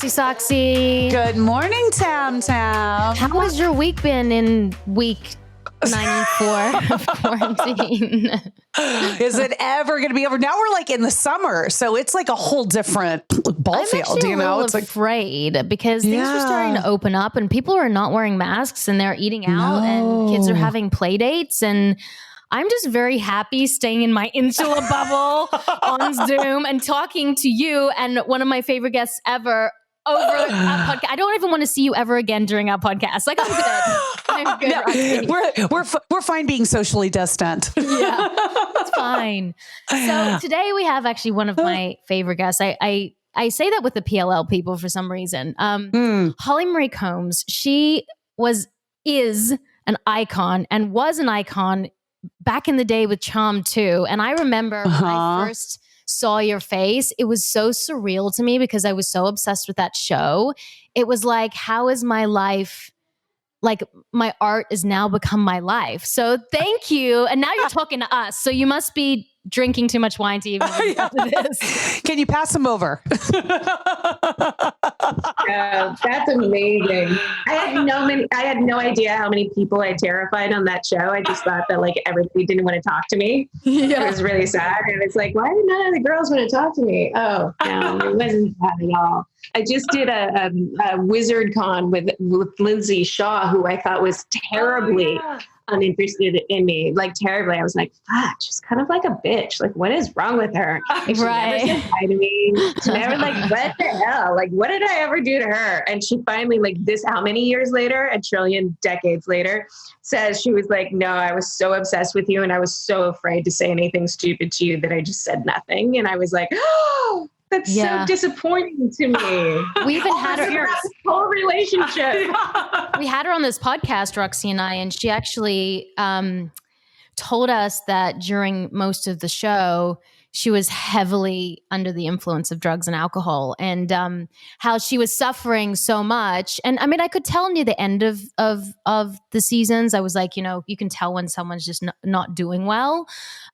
Roxy Soxy. Good morning, Tam Tam. How has your week been in week 94 of quarantine? Is it ever going to be over? Now we're like in the summer, so it's like a whole different ball field. I'm actually afraid because things are starting to open up and people are not wearing masks and they're eating out and kids are having play dates, and I'm just very happy staying in my insular bubble on Zoom and talking to you and one of my favorite guests ever over a podcast. I don't even want to see you ever again during our podcast. Like, I'm good. No, we're fine being socially distant. Yeah, it's fine. So today we have actually one of my favorite guests. I say that with the PLL people for some reason. Holly Marie Combs. She is an icon and was an icon back in the day with Charm too. And I remember when I first saw your face, it was so surreal to me because I was so obsessed with that show. It was like, how is my life, like my art has now become my life. So thank you. And now you're talking to us. So you must be drinking too much wine to even listen to this. Can you pass them over? That's amazing. I had no idea how many people I terrified on that show. I just thought that like everybody didn't want to talk to me. Yeah. It was really sad. And it's like, why did none of the girls want to talk to me? Oh, no, it wasn't that at all. I just did a Wizard Con with Lindsay Shaw, who I thought was terribly uninterested in me, like terribly. I was like, fuck, she's kind of like a bitch. Like, what is wrong with her? Like, she never said hi to me. She never like, what the hell? Like, what did I ever do to her? And she finally, like this, how many years later, a trillion decades later, says she was like, no, I was so obsessed with you and I was so afraid to say anything stupid to you that I just said nothing. And I was like, oh, that's so disappointing to me. We even had her whole relationship. We had her on this podcast, Roxy and I, and she actually told us that during most of the show, she was heavily under the influence of drugs and alcohol, and how she was suffering so much. And I mean, I could tell near the end of the seasons, I was like, you can tell when someone's just not doing well.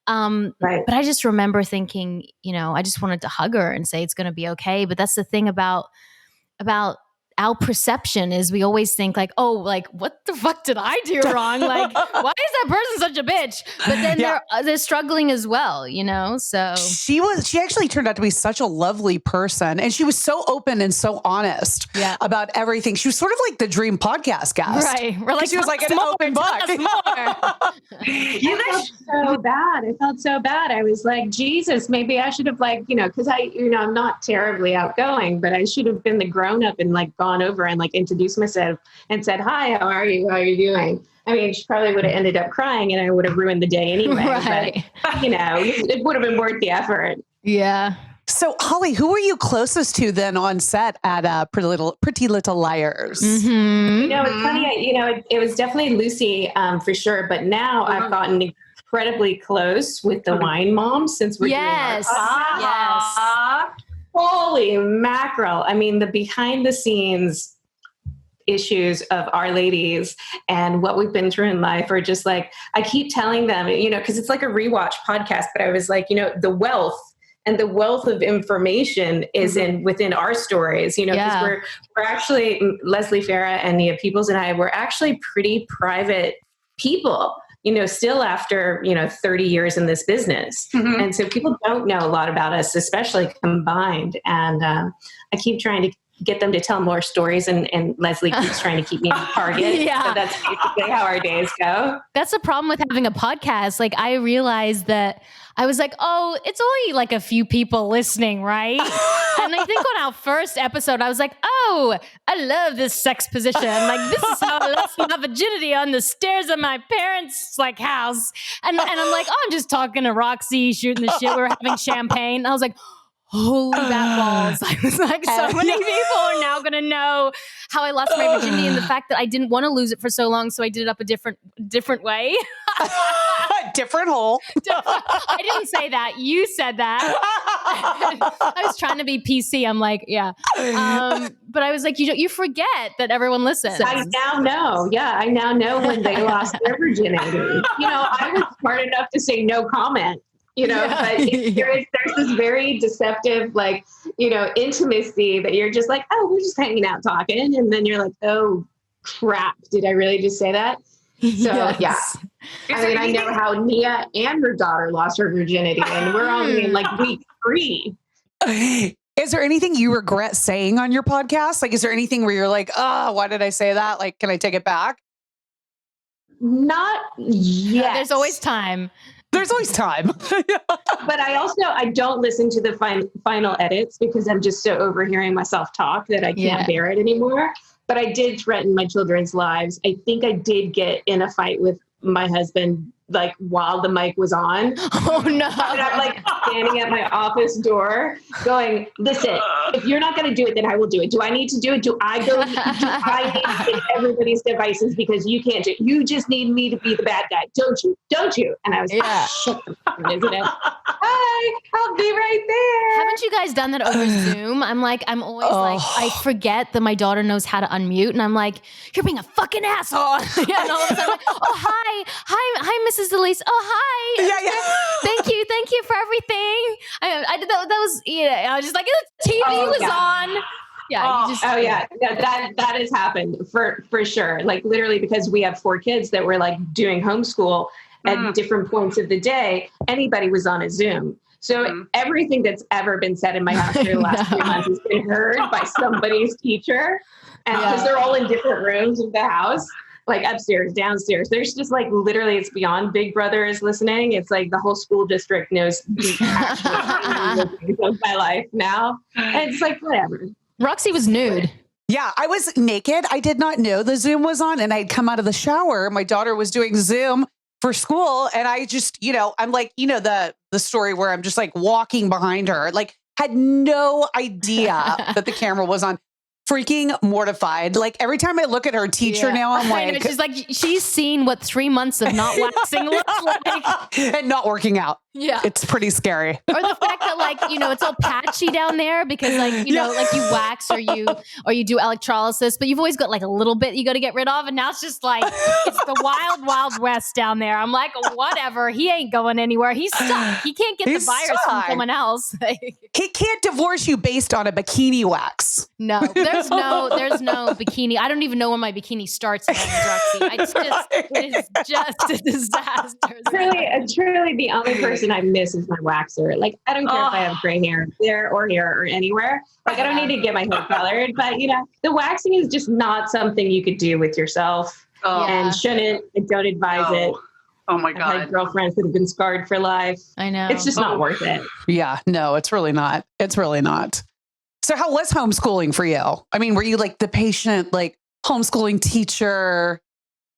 But I just remember thinking, I just wanted to hug her and say it's going to be okay. But that's the thing about our perception is we always think like, oh, like what the fuck did I do wrong? Like, why is that person such a bitch? But then they're struggling as well, So she actually turned out to be such a lovely person, and she was so open and so honest about everything. She was sort of like the dream podcast guest, right? We're like, she was like an open book. I felt so bad. I was like, Jesus, maybe I should have because I'm not terribly outgoing, but I should have been the grown up and like gone over and like introduced myself and said, hi, how are you? How are you doing? I mean, she probably would have ended up crying and I would have ruined the day anyway. Right. But, it would have been worth the effort. Yeah. So, Holly, who were you closest to then on set at Pretty Little Liars? Mm-hmm. It's funny. It was definitely Lucy for sure. But now I've gotten incredibly close with the wine mom since we're doing our podcast. Yes. Holy mackerel. I mean, the behind the scenes issues of our ladies and what we've been through in life are just like, I keep telling them, because it's like a rewatch podcast, but I was like, the wealth of information is within our stories, because we're actually, Leslie Farah and Nia Peoples and I were actually pretty private people, still after, 30 years in this business. Mm-hmm. And so people don't know a lot about us, especially combined. And I keep trying to get them to tell more stories, and Leslie keeps trying to keep me on target. So that's basically how our days go. That's the problem with having a podcast. Like, I realized that I was like, oh, it's only like a few people listening, right? And I think on our first episode, I was like, oh, I love this sex position. Like, this is how I lost my virginity on the stairs of my parents' house. And I'm like, oh, I'm just talking to Roxy, shooting the shit. We were having champagne. And I was like, holy bat balls. I was like, so many people are now going to know how I lost my virginity and the fact that I didn't want to lose it for so long. So I did it up a different way. Different hole. I didn't say that. You said that. I was trying to be PC. I'm like, yeah. But I was like, you forget that everyone listens. I now know. Yeah, I now know when they lost their virginity. I was smart enough to say no comment. but there's this very deceptive, like, intimacy that you're just like, oh, we're just hanging out talking. And then you're like, oh crap, did I really just say that? So I know how Nia and her daughter lost her virginity, and we're only in like week 3. Is there anything you regret saying on your podcast? Like, is there anything where you're like, oh, why did I say that? Like, can I take it back? Not yet. There's always time. There's always time. But I don't listen to the final edits because I'm just so overhearing myself talk that I can't bear it anymore. But I did threaten my children's lives. I think I did get in a fight with my husband, like while the mic was on. Oh no. And I'm like standing at my office door going, listen, if you're not going to do it, then I will do it. Do I need to do it? Do I need to get everybody's devices because you can't do it? You just need me to be the bad guy. Don't you? And I was like, shut the fuck up, isn't it? Hi, I'll be right there. Haven't you guys done that over Zoom? I'm always like, I forget that my daughter knows how to unmute. And I'm like, you're being a fucking asshole. And all of a sudden I'm like, oh, hi, Mrs. Elise. Oh, hi. Yeah. Thank you for everything. I did that. That was, I was just like, the TV was on. Yeah. That has happened for sure. Like literally because we have 4 kids that were like doing homeschool at different points of the day. Anybody was on a Zoom. So everything that's ever been said in my house for the last 3 months has been heard by somebody's teacher. And because they're all in different rooms of the house, like upstairs, downstairs, there's just like literally it's beyond Big Brother is listening. It's like the whole school district knows the actual of my life now. And it's like, whatever. Roxy was nude. Yeah, I was naked. I did not know the Zoom was on, and I'd come out of the shower. My daughter was doing Zoom for school, and I just, I'm like, the story where I'm just like walking behind her, like had no idea that the camera was on. Freaking mortified. Like every time I look at her teacher now, I'm like, she's seen what 3 months of not waxing looks like and not working out. Yeah. It's pretty scary. Or the fact that it's all patchy down there because like you wax or you do electrolysis, but you've always got like a little bit you got to get rid of. And now it's just like, it's the wild, wild west down there. I'm like, whatever. He ain't going anywhere. He's stuck. He can't get the virus from someone else. He can't divorce you based on a bikini wax. No, there's no bikini. I don't even know when my bikini starts. It is just a disaster. Truly the only person I miss is my waxer. Like, I don't care if I have gray hair there or here or anywhere. Like, I don't need to get my hair colored, but the waxing is just not something you could do with yourself and shouldn't. I don't advise it. Oh my God. I've had girlfriends that have been scarred for life. I know. It's just not worth it. Yeah, no, it's really not. It's really not. So how was homeschooling for you? I mean, were you like the patient, like homeschooling teacher,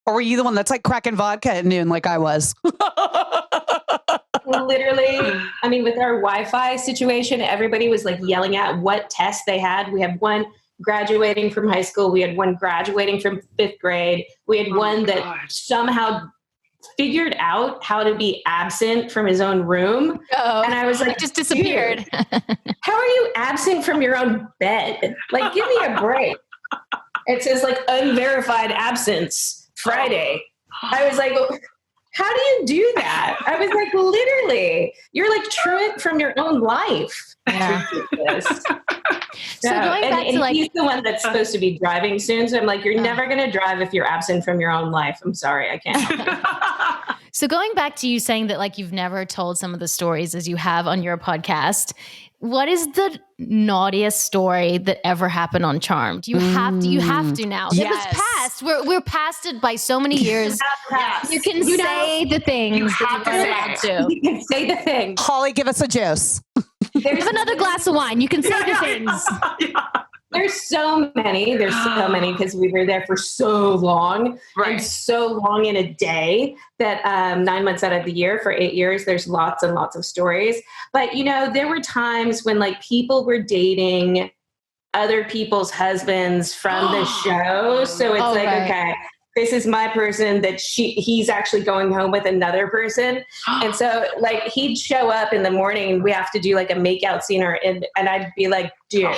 or were you the one that's like cracking vodka at noon like I was? Literally, I mean, with our Wi-Fi situation, everybody was like yelling at what tests they had. We had one graduating from high school. We had one graduating from 5th grade. We had one that somehow figured out how to be absent from his own room. And I was like, just disappeared. How are you absent from your own bed? Like, give me a break. It says like unverified absence Friday. I was like, how do you do that? I was like, literally, you're like truant from your own life. Yeah. So going back to he's the one that's supposed to be driving soon. So I'm like, you're never going to drive if you're absent from your own life. I'm sorry, I can't help it. So going back to you saying that like you've never told some of the stories as you have on your podcast, what is the naughtiest story that ever happened on Charmed? You have to now. Yes. It was past. We're past it by so many years. Yes. You can say the things You that you're allowed to. You can say the things. Holly, give us a juice. There's another glass of wine. You can say the things. There's so many because we were there for so long and so long in a day that 9 months out of the year for 8 years, there's lots and lots of stories. But, there were times when like people were dating other people's husbands from the show. So it's okay, this is my person that he's actually going home with another person. And so like he'd show up in the morning and we have to do like a makeout scene and I'd be like, dude,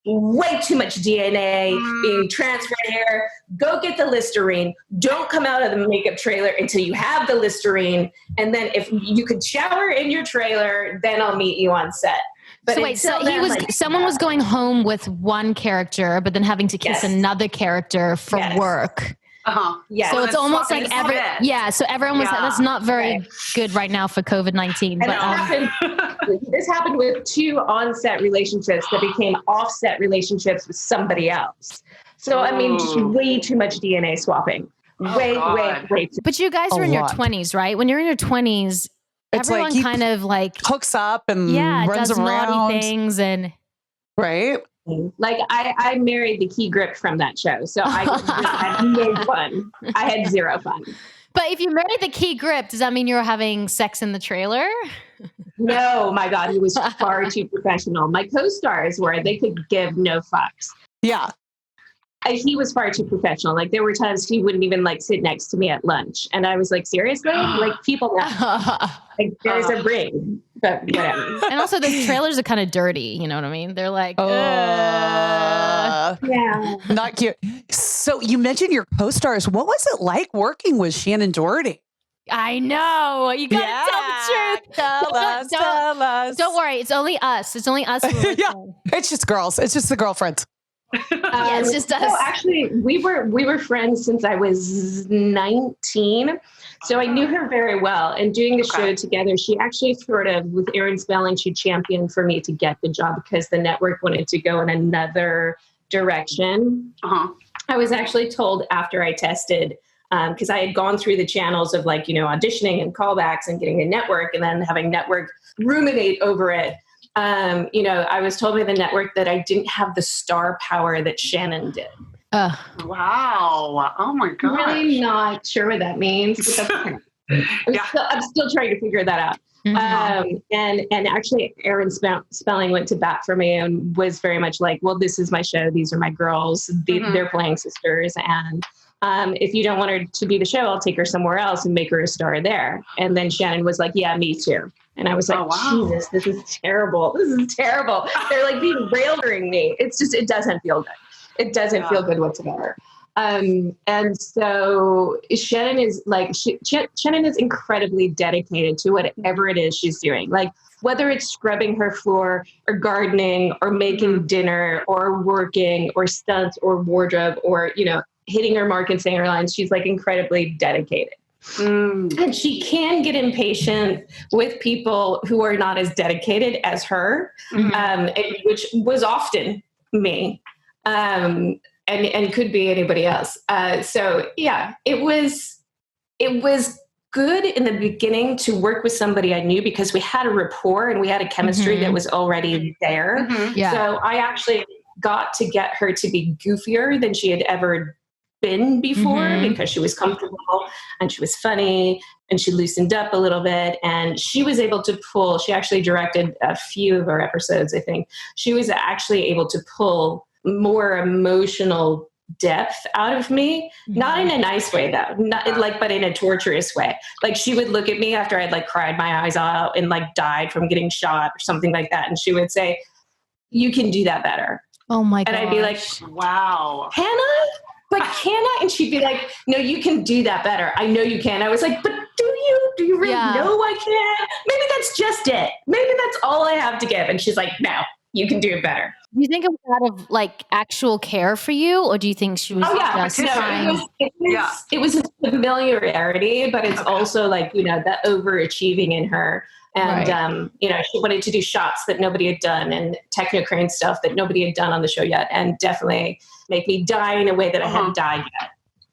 way too much DNA being transferred here. Go get the Listerine. Don't come out of the makeup trailer until you have the Listerine. And then if you could shower in your trailer, then I'll meet you on set. But so wait, so someone was going home with one character, but then having to kiss another character for work. Yeah. So it's almost like so everyone was that's not very good right now for COVID-19. But this happened with 2 on-set relationships that became off-set relationships with somebody else. So I mean, just way too much DNA swapping. Way too. But you guys are in your 20s, right? When you're in your 20s, it's everyone kind of like hooks up and runs does around. naughty things and right. Like I married the key grip from that show, so I had no fun. I had 0 fun. But if you married the key grip, does that mean you were having sex in the trailer? No, my God, he was far too professional. My co-stars they could give no fucks. Yeah. He was far too professional. Like there were times he wouldn't even like sit next to me at lunch. And I was like, seriously? Like people know. Like there's a ring, but whatever. And also the trailers are kind of dirty. You know what I mean? They're like, yeah, not cute. So you mentioned your co-stars. What was it like working with Shannen Doherty? I know. You got to tell the truth. Tell us. Don't worry. It's only us. It's only us. It's just girls. It's just the girlfriends. Yeah, it's just us. No, actually, we were friends since I was 19. So I knew her very well. And doing the show together, she actually sort of, with Aaron Spelling, she championed for me to get the job because the network wanted to go in another direction. I was actually told after I tested, because I had gone through the channels of auditioning and callbacks and getting a network and then having network ruminate over it. I was told by the network that I didn't have the star power that Shannen did. Wow. Oh my God. I'm really not sure what that means. But I'm still trying to figure that out. Mm-hmm. And actually Aaron Spelling went to bat for me and was very much like, well, this is my show. These are my girls. They're playing sisters. And if you don't want her to do the show, I'll take her somewhere else and make her a star there. And then Shannen was like, yeah, me too. And I was like, Jesus, this is terrible. This is terrible. They're like derailing me. It doesn't feel good. It doesn't feel good whatsoever. And so Shannen is Shannen is incredibly dedicated to whatever it is she's doing. Like whether it's scrubbing her floor or gardening or making dinner or working or stunts or wardrobe or, hitting her mark and saying her lines, she's like incredibly dedicated. And she can get impatient with people who are not as dedicated as her, which was often me, and could be anybody else. So yeah, it was good in the beginning to work with somebody I knew because we had a rapport and we had a chemistry that was already there. So I actually got to get her to be goofier than she had ever been before because she was comfortable and she was funny and she loosened up a little bit and she was able to she actually directed a few of our episodes. I think she was actually able to pull more emotional depth out of me, not in a nice way though, but in a torturous way. Like she would look at me after I'd cried my eyes out and died from getting shot or something like that. And she would say, you can do that better. Oh my God. And I'd be like, wow, Hannah? Can I? And she'd be like, no, you can do that better. I know you can. I was like, but do you really know I can? Maybe that's just it. Maybe that's all I have to give. And she's like, no, you can do it better. Do you think it was out of actual care for you? Or do you think she was just trying? It was a familiarity, but it's also that overachieving in her. And, she wanted to do shots that nobody had done and techno crane stuff that nobody had done on the show yet. And definitely make me die in a way that I hadn't died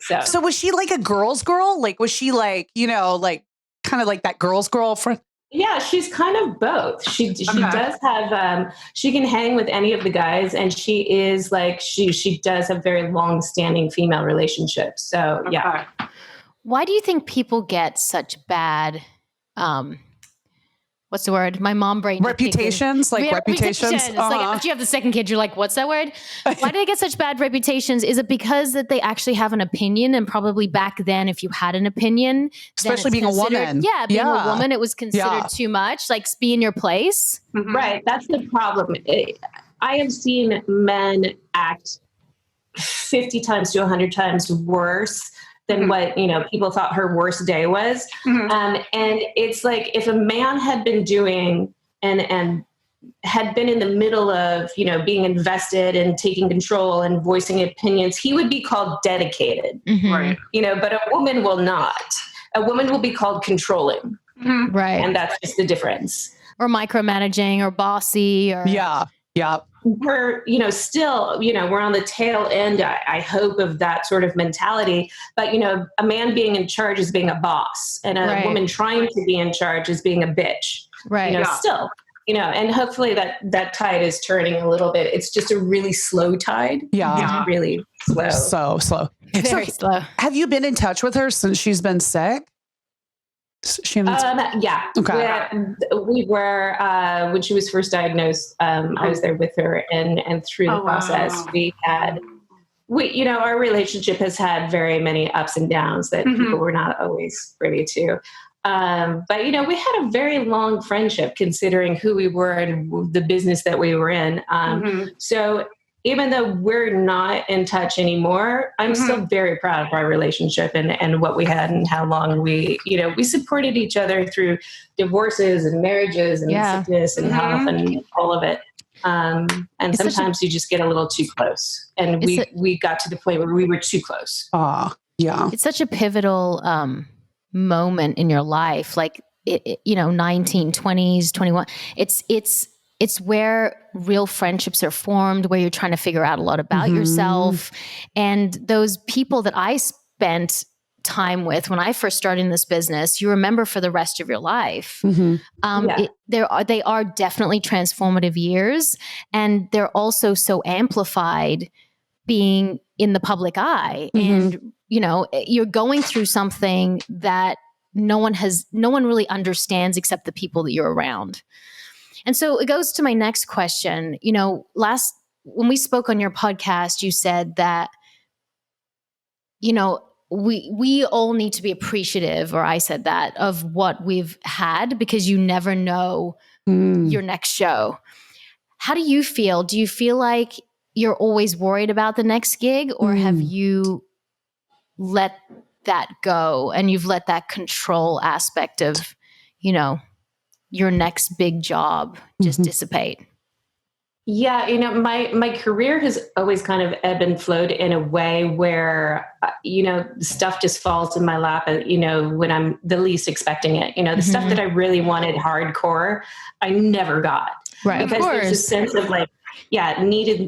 yet. So was she like a girl's girl? Was she kind of like that girl's girlfriend? Yeah, she's kind of both. She does have, she can hang with any of the guys and she is she does have very long-standing female relationships. So, yeah. Why do you think people get such bad, what's the word? My mom brain. Reputations? Reputations? It's after you have the second kid, you're like, what's that word? Why do they get such bad reputations? Is it because that they actually have an opinion? And probably back then, if you had an opinion. Especially being a woman. Yeah, being a woman, it was considered too much. Be in your place. Right. That's the problem. I have seen men act 50 times to 100 times worse than what, people thought her worst day was. And it's like, if a man had been doing and had been in the middle of, being invested and taking control and voicing opinions, he would be called dedicated, Right. But a woman will not. A woman will be called controlling. Right. And that's just the difference. Or micromanaging or bossy or. Yeah. We're, still, we're on the tail end, I hope, of that sort of mentality. But, a man being in charge is being a boss, and a woman trying to be in charge is being a bitch. Right. Still, and hopefully that tide is turning a little bit. It's just a really slow tide. Yeah. It's really slow. So slow. Very slow. Have you been in touch with her since she's been sick? Yeah. Okay. We were, when she was first diagnosed, I was there with her, and through the process, our relationship has had very many ups and downs that people were not always privy to. But, we had a very long friendship considering who we were and the business that we were in. So even though we're not in touch anymore, I'm still very proud of our relationship and what we had and how long we supported each other through divorces and marriages and sickness and health and all of it. And sometimes you just get a little too close, and we got to the point where we were too close. Yeah. It's such a pivotal moment in your life, like 19, 20s, 21. It's where real friendships are formed, where you're trying to figure out a lot about yourself. And those people that I spent time with when I first started in this business, you remember for the rest of your life. They are definitely transformative years, and they're also so amplified being in the public eye. And, you're going through something that no one really understands except the people that you're around. And so it goes to my next question. When we spoke on your podcast, you said that, we all need to be appreciative, or I said that, of what we've had, because you never know your next show. How do you feel? Do you feel like you're always worried about the next gig, or have you let that go and you've let that control aspect of, your next big job just dissipate? Yeah, my career has always kind of ebbed and flowed in a way where, stuff just falls in my lap, when I'm the least expecting it. The stuff that I really wanted hardcore, I never got. Right. Because there's a sense of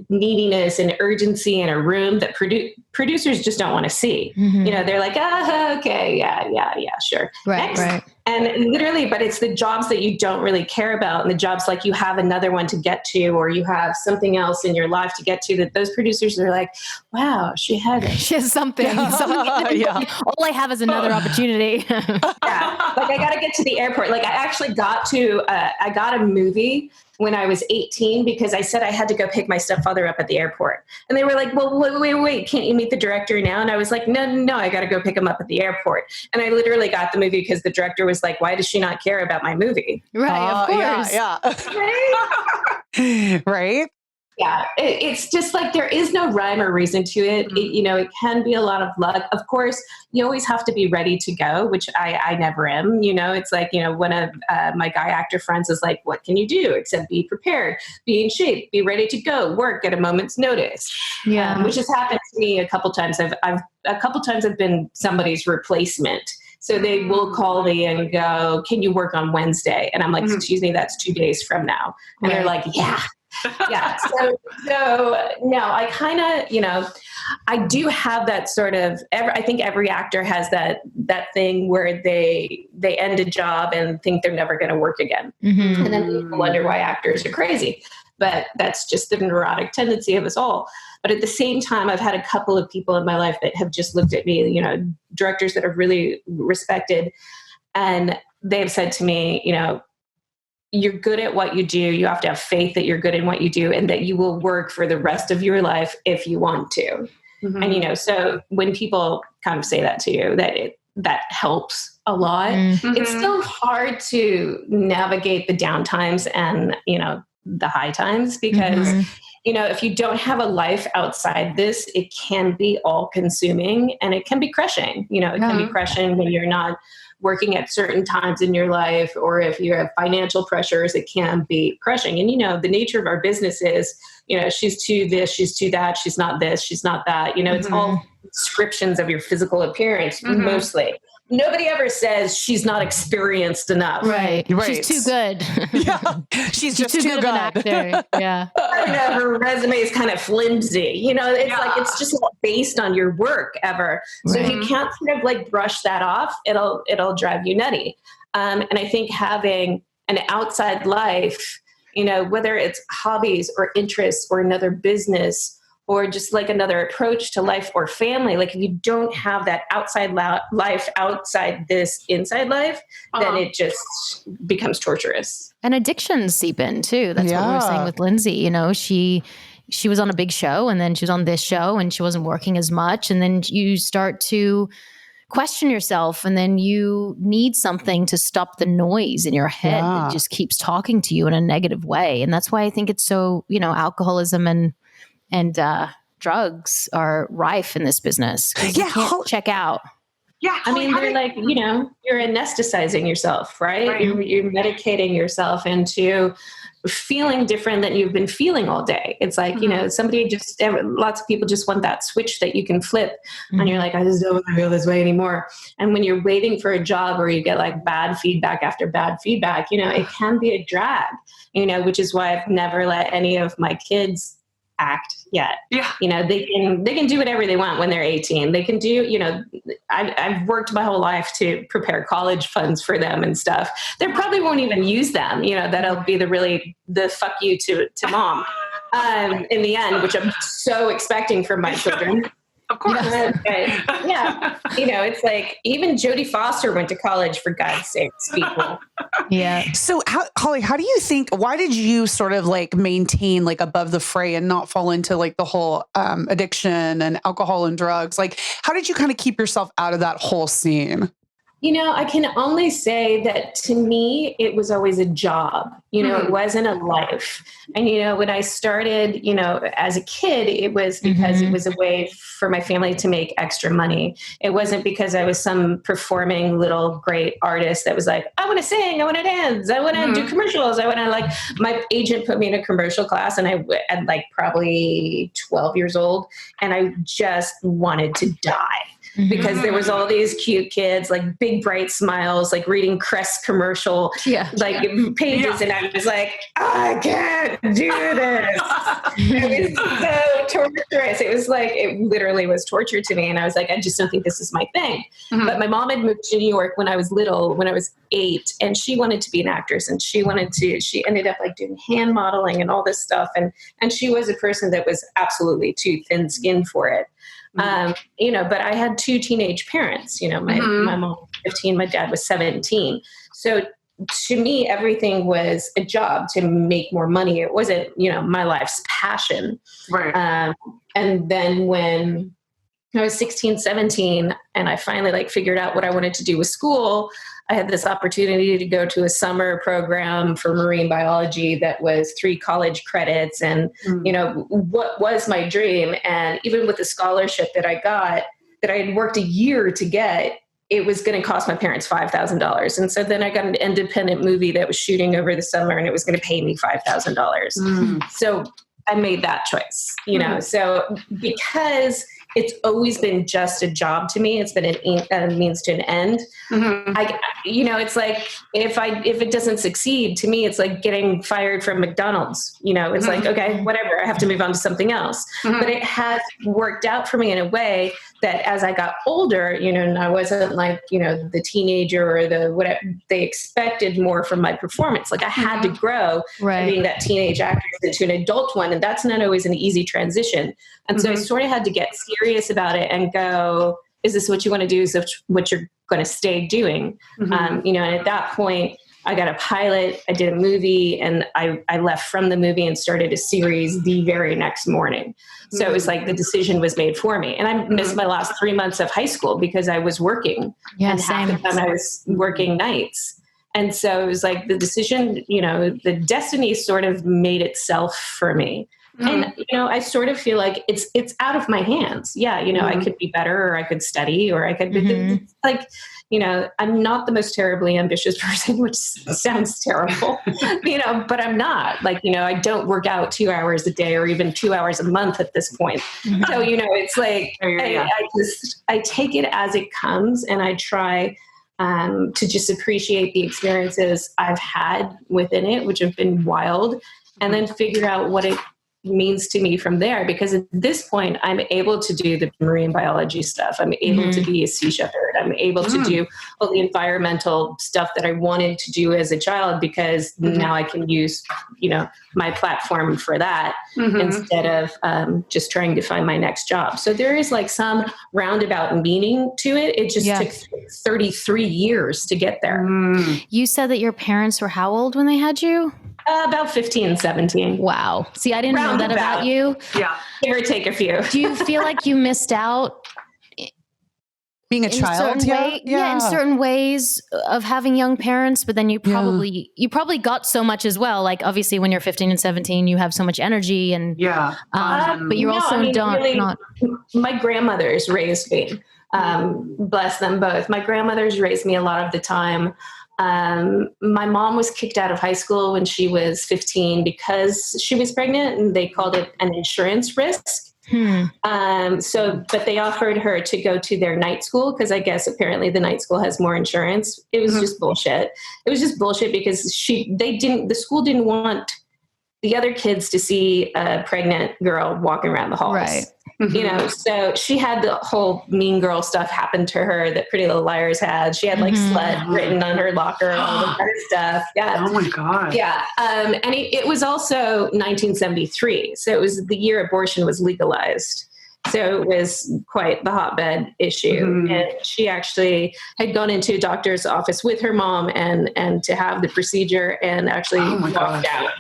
neediness and urgency in a room that producers just don't want to see. They're like, okay, yeah, sure. Right, next. right. And literally, but it's the jobs that you don't really care about, and the jobs like you have another one to get to, or you have something else in your life to get to, that those producers are like, wow, she has something. All I have is another opportunity. I got to get to the airport. I actually got a movie when I was 18 because I said I had to go pick my stepfather up at the airport. And they were like, well, wait, can't you meet the director now? And I was like, no, I got to go pick him up at the airport. And I literally got the movie because the director was like, why does she not care about my movie? Right, of course. Yeah. Right? Yeah, it's just like there is no rhyme or reason to it. It can be a lot of luck. Of course, you always have to be ready to go, which I never am. It's like, one of my guy actor friends is like, what can you do except be prepared, be in shape, be ready to go, work at a moment's notice. Yeah, which has happened to me a couple times. I've been somebody's replacement. So they will call me and go, can you work on Wednesday? And I'm like, excuse me, that's 2 days from now. And they're like, yeah. So no, I kind of, I do have that sort of, I think every actor has that thing where they end a job and think they're never going to work again. And then people wonder why actors are crazy. But that's just the neurotic tendency of us all. But at the same time, I've had a couple of people in my life that have just looked at me, directors that are really respected. And they've said to me, you're good at what you do. You have to have faith that you're good in what you do and that you will work for the rest of your life if you want to. And, so when people kind of say that to you, that helps a lot. It's still hard to navigate the downtimes and, the high times because, if you don't have a life outside this, it can be all consuming and it can be crushing. It can be crushing when you're not working at certain times in your life, or if you have financial pressures, it can be crushing. And, the nature of our business is, she's too this, she's too that, she's not this, she's not that, it's all descriptions of your physical appearance, mostly. Nobody ever says she's not experienced enough. Right. She's too good. She's just too good of an actor. Yeah. Her resume is kind of flimsy. It's just not based on your work ever. So if you can't sort of like brush that off, it'll drive you nutty. And I think having an outside life, whether it's hobbies or interests or another business, or just like another approach to life or family. Like if you don't have that outside life outside this inside life, then it just becomes torturous. And addictions seep in too. That's what we were saying with Lindsay. She was on a big show and then she was on this show and she wasn't working as much. And then you start to question yourself and then you need something to stop the noise in your head that just keeps talking to you in a negative way. And that's why I think it's so, alcoholism and drugs are rife in this business. You can't check out. Yeah. I mean, they're like, you're anesthetizing yourself, right? You're medicating yourself into feeling different than you've been feeling all day. It's like, lots of people just want that switch that you can flip and you're like, I just don't want to feel this way anymore. And when you're waiting for a job or you get like bad feedback after bad feedback, it can be a drag, which is why I've never let any of my kids act yet. Yeah. They can do whatever they want when they're 18. They can do, I've worked my whole life to prepare college funds for them and stuff. They probably won't even use them. That'll be the fuck you to mom in the end, which I'm so expecting from my children. Of course. It's like even Jodie Foster went to college, for God's sakes, people. Yeah. So Holly, how do you think, why did you sort of like maintain like above the fray and not fall into like the whole addiction and alcohol and drugs? Like, how did you kind of keep yourself out of that whole scene? I can only say that to me, it was always a job. It wasn't a life. And, when I started, as a kid, it was because it was a way for my family to make extra money. It wasn't because I was some performing little great artist that was like, I want to sing, I want to dance, I want to do commercials. I want to my agent put me in a commercial class and I at like probably 12 years old. And I just wanted to die. Because there was all these cute kids, like big bright smiles, like reading Crest commercial, pages. And I was like, I can't do this. It was so torturous. It was like, it literally was torture to me. And I was like, I just don't think this is my thing. But my mom had moved to New York when I was little, when I was 8, and she wanted to be an actress and she ended up like doing hand modeling and all this stuff. And she was a person that was absolutely too thin skinned for it. But I had 2 teenage parents, my mom was 15, my dad was 17. So to me, everything was a job to make more money. It wasn't, my life's passion. Right. And then when I was 16, 17, and I finally figured out what I wanted to do with school, I had this opportunity to go to a summer program for marine biology that was 3 college credits. And, what was my dream? And even with the scholarship that I got, that I had worked a year to get, it was going to cost my parents $5,000. And so then I got an independent movie that was shooting over the summer and it was going to pay me $5,000. So I made that choice, so because it's always been just a job to me. It's been a means to an end. It's like if it doesn't succeed, to me, it's like getting fired from McDonald's. It's like, okay, whatever. I have to move on to something else. But it has worked out for me in a way that as I got older, and I wasn't like, the teenager or the whatever, they expected more from my performance. Like I had to grow from being that teenage actress into an adult one. And that's not always an easy transition. And so I sort of had to get serious about it and go, is this what you want to do? Is this what you're going to stay doing? And at that point, I got a pilot, I did a movie, and I left from the movie and started a series the very next morning. So it was like the decision was made for me. And I missed my last 3 months of high school because I was working. Yeah, and half the time I was working nights. And so it was like the decision, the destiny sort of made itself for me. And, I sort of feel like it's out of my hands. Yeah. I could be better, or I could study, or I could like, I'm not the most terribly ambitious person, which sounds terrible, but I'm not like, I don't work out 2 hours a day or even 2 hours a month at this point. So, it's like, I take it as it comes, and I try to just appreciate the experiences I've had within it, which have been wild, and then figure out what it means to me from there. Because at this point, I'm able to do the marine biology stuff. I'm able to be a sea shepherd. I'm able to do all the environmental stuff that I wanted to do as a child, because now I can use, my platform for that instead of just trying to find my next job. So there is like some roundabout meaning to it. It just took 33 years to get there. You said that your parents were how old when they had you? About 15, 17. Wow. See, I didn't know that about you. Yeah. Give or take a few. Do you feel like you missed out being a child? In certain ways of having young parents, but then you probably got so much as well. Like obviously when you're 15 and 17, you have so much energy and but you're not. My grandmothers raised me. Bless them both. My grandmothers raised me a lot of the time. My mom was kicked out of high school when she was 15 because she was pregnant, and they called it an insurance risk. But they offered her to go to their night school, because I guess apparently the night school has more insurance. It was just bullshit. It was just bullshit because the school didn't want the other kids to see a pregnant girl walking around the halls. Right. So she had the whole mean girl stuff happen to her that Pretty Little Liars had. She had like slut written on her locker and all that kind of stuff. Yeah. Oh my God. Yeah. And it was also 1973. So it was the year abortion was legalized. So it was quite the hotbed issue. And she actually had gone into a doctor's office with her mom and to have the procedure, and actually walked out.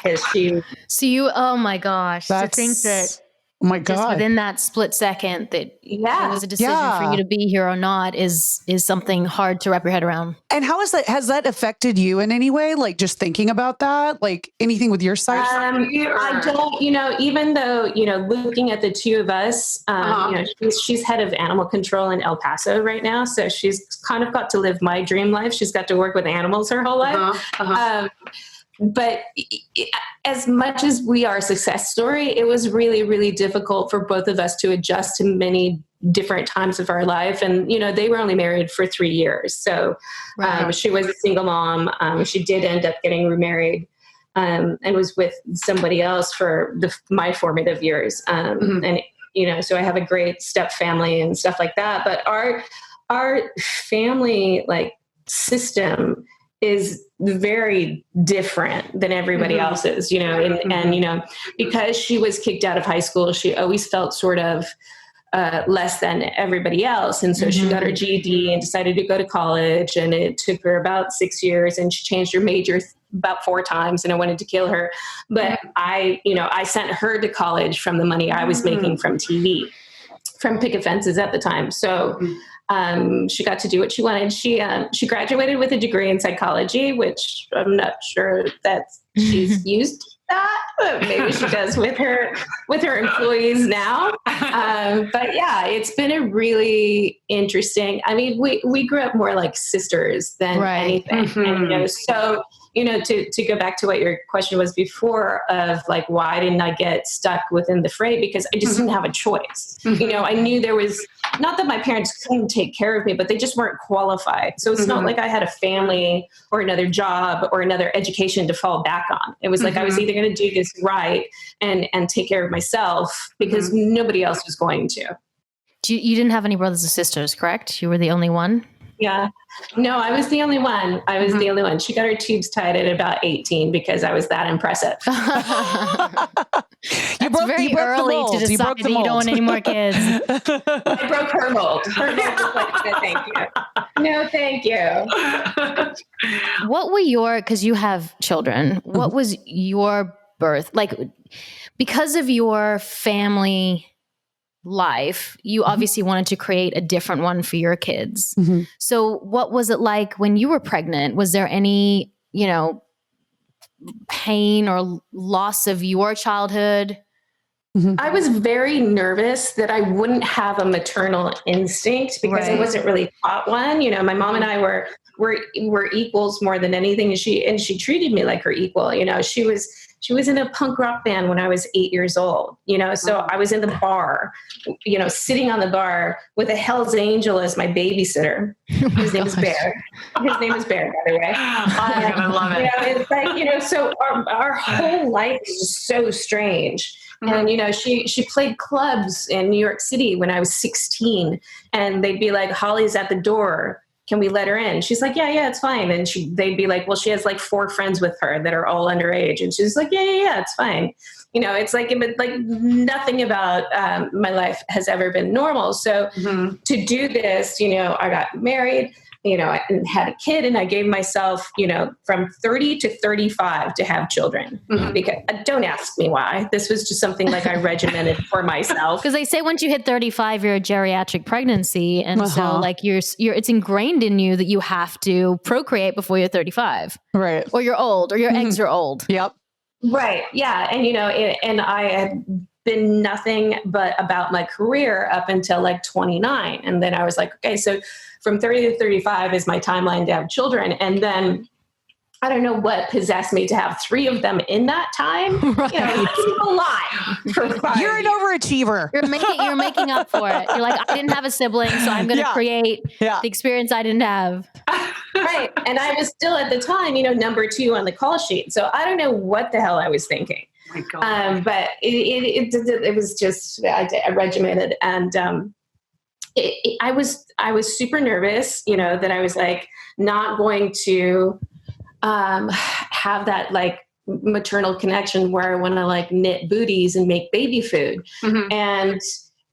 Oh my gosh. To think that oh my God. Just within that split second that there was a decision for you to be here or not is something hard to wrap your head around. And has that affected you in any way? Like just thinking about that, like anything with your side? I don't, even though, looking at the two of us, she's head of animal control in El Paso right now. So she's kind of got to live my dream life. She's got to work with animals her whole life. But as much as we are a success story, it was really, really difficult for both of us to adjust to many different times of our life. And, they were only married for 3 years. So she was a single mom. She did end up getting remarried and was with somebody else for my formative years. And, so I have a great step family and stuff like that. But our family system is very different than everybody else's, and because she was kicked out of high school, she always felt sort of less than everybody else. And so she got her GED and decided to go to college, and it took her about 6 years, and she changed her major about 4 times, and I wanted to kill her. But I sent her to college from the money I was making from TV, from picket fences at the time. So she got to do what she wanted. She graduated with a degree in psychology, which I'm not sure that she's used that, but maybe she does with her employees now. But yeah, it's been a really interesting. I mean, we grew up more like sisters than anything. And, so to go back to what your question was before of like, why didn't I get stuck within the fray? Because I just didn't have a choice. I knew there was, not that my parents couldn't take care of me, but they just weren't qualified. So it's not like I had a family or another job or another education to fall back on. It was like, I was either going to do this right and take care of myself because nobody else was going to. You didn't have any brothers or sisters, correct? You were the only one? Yeah. No, I was the only one. The only one. She got her tubes tied at about 18 because I was that impressive. You broke early to decide that you don't want any more kids. I broke her mold. Her mold was like, no, thank you. No, thank you. What were because you have children, what was your birth? Like, because of your family life, you obviously wanted to create a different one for your kids. Mm-hmm. So what was it like when you were pregnant? Was there any, pain or loss of your childhood? Mm-hmm. I was very nervous that I wouldn't have a maternal instinct because I wasn't really taught one. My mom and I were equals more than anything. And she treated me like her equal. She was in a punk rock band when I was 8 years old, so I was in the bar, sitting on the bar with a Hell's Angel as my babysitter. His name is Bear. His name is Bear, by the way. I love it. It's like, so our whole life is just so strange. And, she played clubs in New York City when I was 16, and they'd be like, Holly's at the door. Can we let her in? She's like, yeah, it's fine. And they'd be like, well, she has like 4 friends with her that are all underage. And she's like, yeah, it's fine. It's like nothing about my life has ever been normal. So to do this, I got married, and had a kid, and I gave myself, from 30 to 35 to have children. Because don't ask me why. This was just something like I regimented for myself. Because they say once you hit 35, you're a geriatric pregnancy, and so like you're it's ingrained in you that you have to procreate before you're 35, right? Or you're old, or your eggs are old. Yep. Right. Yeah. And and I had been nothing but about my career up until like 29, and then I was like, okay, so from 30 to 35 is my timeline to have children. And then I don't know what possessed me to have 3 of them in that time. Right. It's a lot for 5 You're an overachiever. You're making up for it. You're like, I didn't have a sibling, so I'm going to create the experience I didn't have. Right. And I was still at the time, number 2 on the call sheet. So I don't know what the hell I was thinking. My God. But it was just I regimented, and I was super nervous, that I was like not going to have that like maternal connection where I want to like knit booties and make baby food. And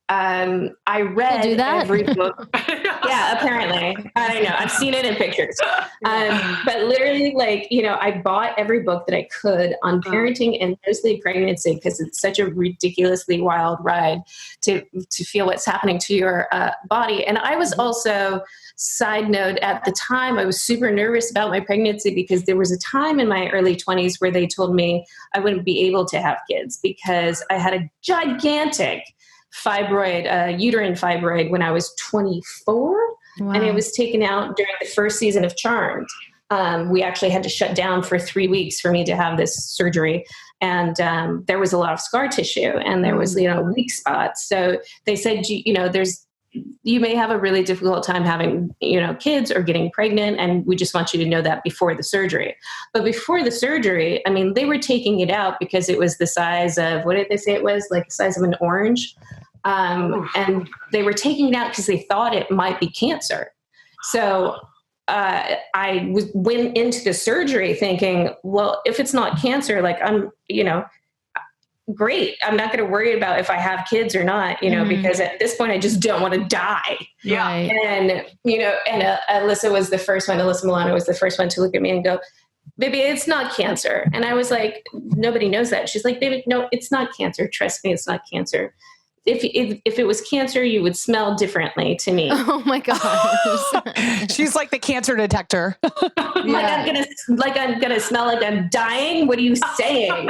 I read every book. Yeah, apparently. I don't know. I've seen it in pictures. But literally, like, I bought every book that I could on parenting and mostly pregnancy, because it's such a ridiculously wild ride to feel what's happening to your body. And I was also, side note, at the time, I was super nervous about my pregnancy because there was a time in my early 20s where they told me I wouldn't be able to have kids because I had a gigantic uterine fibroid when I was 24. Wow. And it was taken out during the first season of Charmed. We actually had to shut down for 3 weeks for me to have this surgery. And there was a lot of scar tissue, and there was, weak spots. So they said, you may have a really difficult time having, kids or getting pregnant. And we just want you to know that before the surgery. But before the surgery, I mean, they were taking it out because it was the size of, what did they say it was? Like the size of an orange. And they were taking it out because they thought it might be cancer. So I went into the surgery thinking, well, if it's not cancer, like I'm, great. I'm not going to worry about if I have kids or not, because at this point I just don't want to die. Yeah. And, and Alyssa Milano was the first one to look at me and go, baby, it's not cancer. And I was like, nobody knows that. She's like, baby, no, it's not cancer. Trust me, it's not cancer. If it was cancer, you would smell differently to me. Oh my gosh. She's like the cancer detector. Like I'm gonna smell like I'm dying. What are you saying?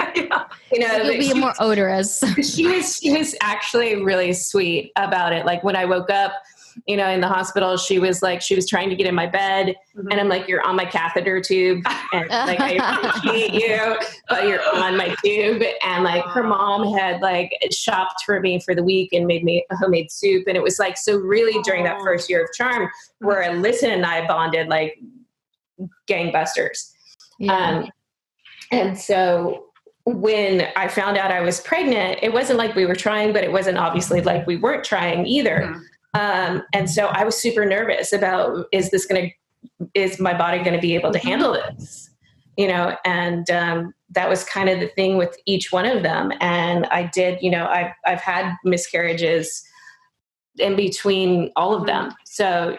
You'll be more odorous. She was actually really sweet about it. Like when I woke up, in the hospital, she was trying to get in my bed, and I'm like, you're on my catheter tube, and like, I appreciate you, but you're on my tube. And like her mom had like shopped for me for the week and made me a homemade soup. And it was like, so really during that first year of Charm, where Alyssa and I bonded like gangbusters. Yeah. And so when I found out I was pregnant, it wasn't like we were trying, but it wasn't obviously like we weren't trying either. And so I was super nervous about, is my body going to be able to handle this? And that was kind of the thing with each one of them. And I did, I've had miscarriages in between all of them. So,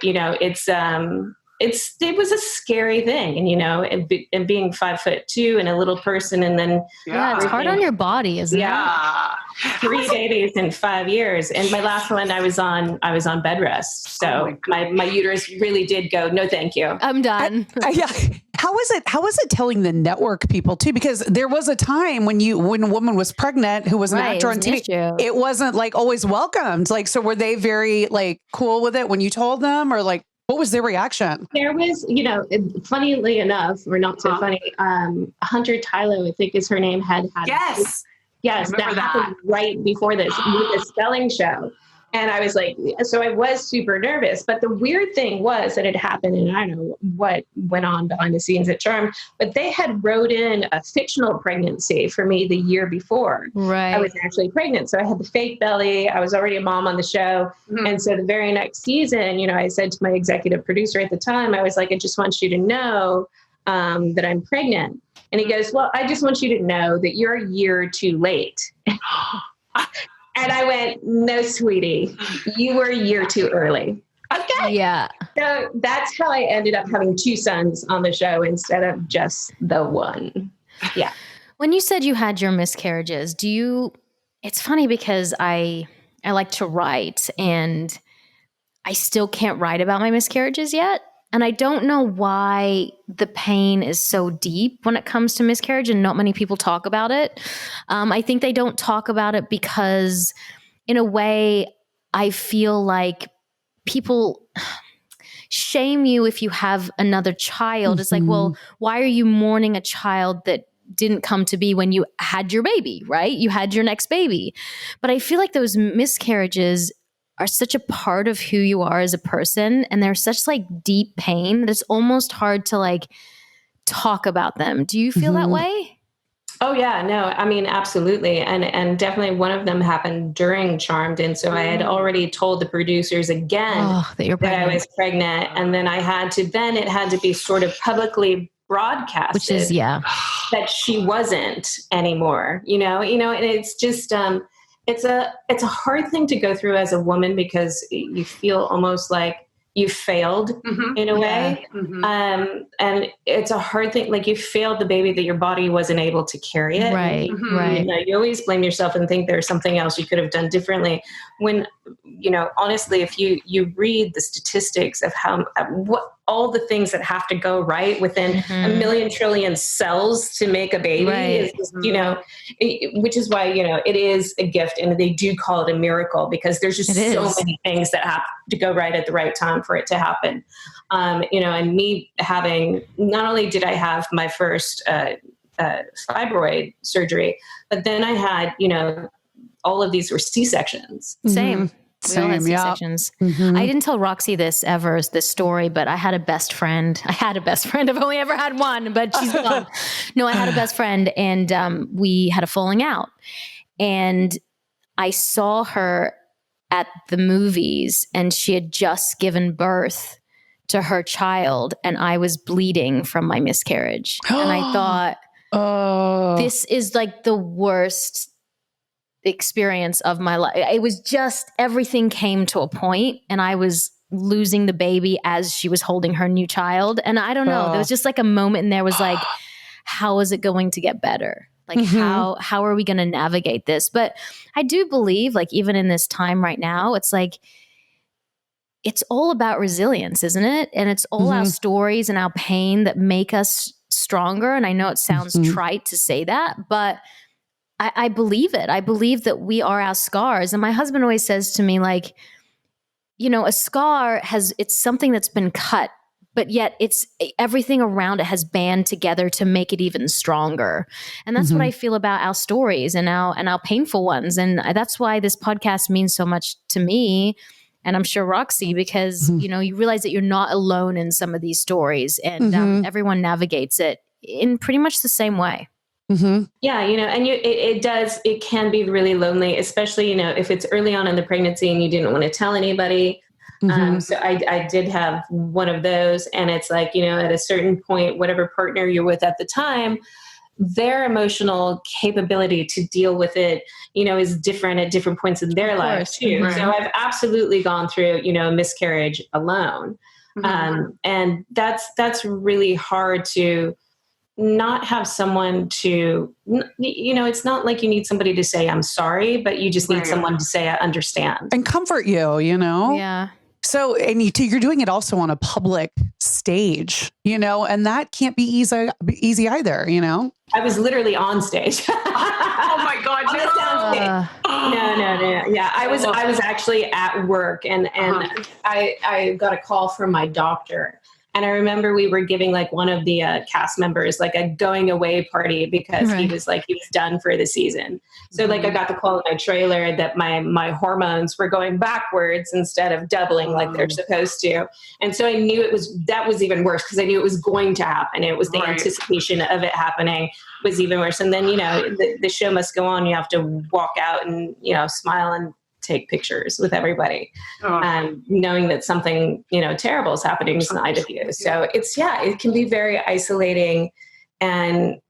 it was a scary thing. And being 5'2" and a little person, and then Yeah, it's hard on your body, isn't it? yeah, 3 babies in 5 years. And my last one, I was on bed rest. So my uterus really did go, no, thank you. I'm done. Yeah. How was it telling the network people too? Because there was a time when a woman was pregnant who was an actor on TV, it wasn't like always welcomed. Like, so were they very like cool with it when you told them, or like, what was their reaction? There was, funnily enough, or not so funny, Hunter Tylo, I think is her name, had Yes. Yes, that happened right before this with a spelling show. And I was like, so I was super nervous. But the weird thing was that it happened, and I don't know what went on behind the scenes at Charmed, but they had wrote in a fictional pregnancy for me the year before. Right. I was actually pregnant. So I had the fake belly. I was already a mom on the show. Mm-hmm. And so the very next season, I said to my executive producer at the time, I was like, I just want you to know that I'm pregnant. And he goes, well, I just want you to know that you're a year too late. And I went, no, sweetie, you were a year too early. Okay. Yeah. So that's how I ended up having 2 sons on the show instead of just the one. Yeah. When you said you had your miscarriages, it's funny because I like to write, and I still can't write about my miscarriages yet. And I don't know why the pain is so deep when it comes to miscarriage, and not many people talk about it. I think they don't talk about it because, in a way, I feel like people shame you if you have another child. Mm-hmm. It's like, well, why are you mourning a child that didn't come to be when you had your baby, right? You had your next baby. But I feel like those miscarriages are such a part of who you are as a person, and they're such like deep pain that it's almost hard to like talk about them. Do you feel that way? Oh yeah, no, I mean, absolutely. And definitely one of them happened during Charmed. And so I had already told the producers again that I was pregnant. And then it had to be sort of publicly broadcasted, which is, that she wasn't anymore, and it's just, it's a hard thing to go through as a woman, because you feel almost like you failed in a way. Mm-hmm. And it's a hard thing. Like, you failed the baby, that your body wasn't able to carry it. Right. Right. You always blame yourself and think there's something else you could have done differently. When, honestly, if you read the statistics of what all the things that have to go right within a million trillion cells to make a baby, is just, which is why, it is a gift, and they do call it a miracle, because there's just so many things that have to go right at the right time for it to happen. And me having, not only did I have my first fibroid surgery, but then I had, all of these were C-sections. Same. We all had C-sections. Mm-hmm. I didn't tell Roxy this story, but I had a best friend. I've only ever had one, but she's gone. No, I had a best friend, and we had a falling out. And I saw her at the movies, and she had just given birth to her child, and I was bleeding from my miscarriage. And I thought, this is like the worst experience of my life. It was just, everything came to a point, and I was losing the baby as she was holding her new child. And I don't know, there was just like a moment, and there was like, how is it going to get better? Like, how are we going to navigate this? But I do believe, like, even in this time right now, it's like, it's all about resilience, isn't it? And it's all our stories and our pain that make us stronger. And I know it sounds trite to say that, but I believe it. I believe that we are our scars. And my husband always says to me, like, a scar it's something that's been cut, but yet it's everything around it has band together to make it even stronger. And that's what I feel about our stories and our painful ones. And that's why this podcast means so much to me. And I'm sure Roxy, because, you realize that you're not alone in some of these stories, and everyone navigates it in pretty much the same way. Mm-hmm. Yeah, and it can be really lonely, especially, if it's early on in the pregnancy and you didn't want to tell anybody. So I did have one of those, and it's like, at a certain point, whatever partner you're with at the time, their emotional capability to deal with it, is different at different points in their lives too. Right. So I've absolutely gone through, a miscarriage alone. And that's really hard to not have someone to, it's not like you need somebody to say, I'm sorry, but you just need someone to say, I understand. And comfort you, Yeah. So, and you're doing it also on a public stage, and that can't be easy either, I was literally on stage. Oh my God. On the sound stage. No. Yeah. I was actually at work and I got a call from my doctor. And I remember we were giving like one of the cast members like a going away party because he was done for the season. So like I got the call in my trailer that my hormones were going backwards instead of doubling like they're supposed to. And so I knew that was even worse because I knew it was going to happen. It was the anticipation of it happening was even worse. And then, the show must go on. You have to walk out and, smile and take pictures with everybody, knowing that something, terrible is happening inside of you. So it can be very isolating. And,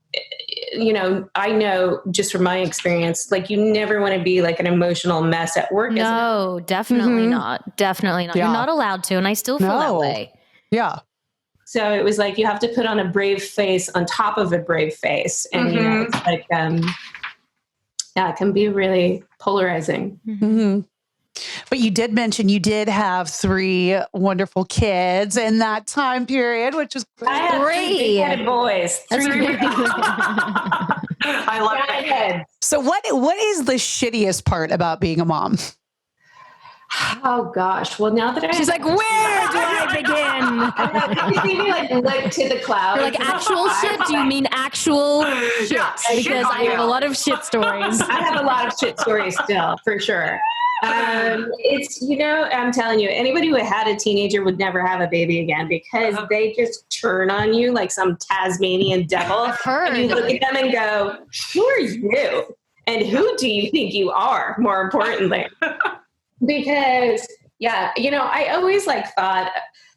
I know just from my experience, like you never want to be like an emotional mess at work. No, definitely not. Definitely not. Yeah. You're not allowed to. And I still feel that way. Yeah. So it was like, you have to put on a brave face on top of a brave face. And, it's like, it can be really polarizing. Mm-hmm. But you did mention you did have 3 wonderful kids in that time period, which was great. I had 3 big-headed boys. That's 3 very I love that. heads. So what is the shittiest part about being a mom? Oh gosh. Well, now that She's like, where do I begin? maybe like look to the clouds. You're like actual shit? Do you mean actual shit? Because I have a lot of shit stories. I have a lot of shit stories still, for sure. It's, I'm telling you, anybody who had a teenager would never have a baby again because they just turn on you like some Tasmanian devil. And you look at them and go, who are you? And who do you think you are, more importantly? Because, I always thought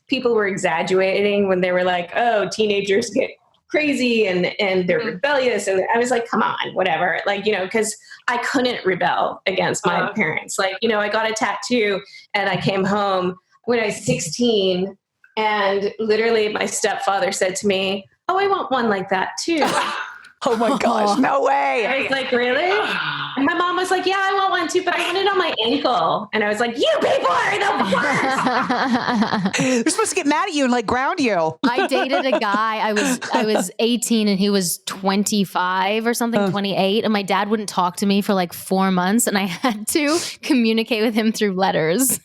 people were exaggerating when they were like, oh, teenagers get crazy and they're rebellious. And I was like, come on, whatever. Because I couldn't rebel against my parents. I got a tattoo and I came home when I was 16 and literally my stepfather said to me, oh, I want one like that too. Oh my gosh, no way. I was like, really? And my mom was like, yeah, I want one too, but I want it on my ankle. And I was like, you people are the worst. They're supposed to get mad at you and ground you. I dated a guy. I was 18 and he was 25 or something, 28. And my dad wouldn't talk to me for 4 months. And I had to communicate with him through letters.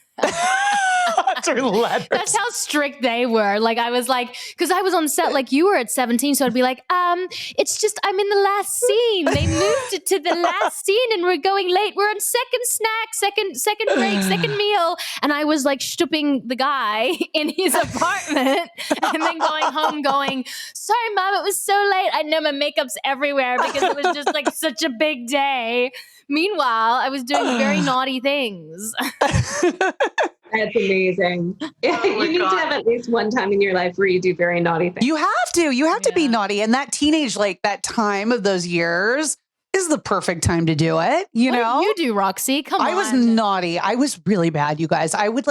Through letters. That's how strict they were. I was because I was on set like you were at 17. So I'd be like, it's just, I'm in the last scene. They moved it to the last scene and we're going late. We're on second snack, second break, second meal. And I was stooping the guy in his apartment and then going home going, sorry, Mom, it was so late. I know my makeup's everywhere because it was just such a big day. Meanwhile, I was doing very naughty things. That's amazing. You need to have at least one time in your life where you do very naughty things. You have to. You have to be naughty. And that teenage, that time of those years is the perfect time to do it. You know? What did you do, Roxy? Come on. I was naughty. I was really bad, you guys. I would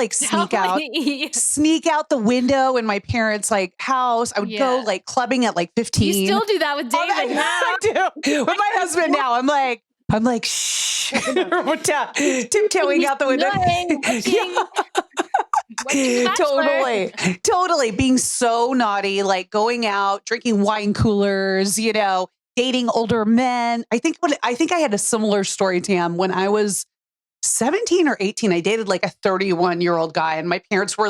sneak out the window in my parents' house. I would go clubbing at 15. You still do that with David now. I do. With my husband now, I'm like, shh, tiptoeing out the window. Totally. Being so naughty, going out, drinking wine coolers, dating older men. I think I had a similar story, Tam, when I was 17 or 18. I dated a 31-year-old guy, and my parents were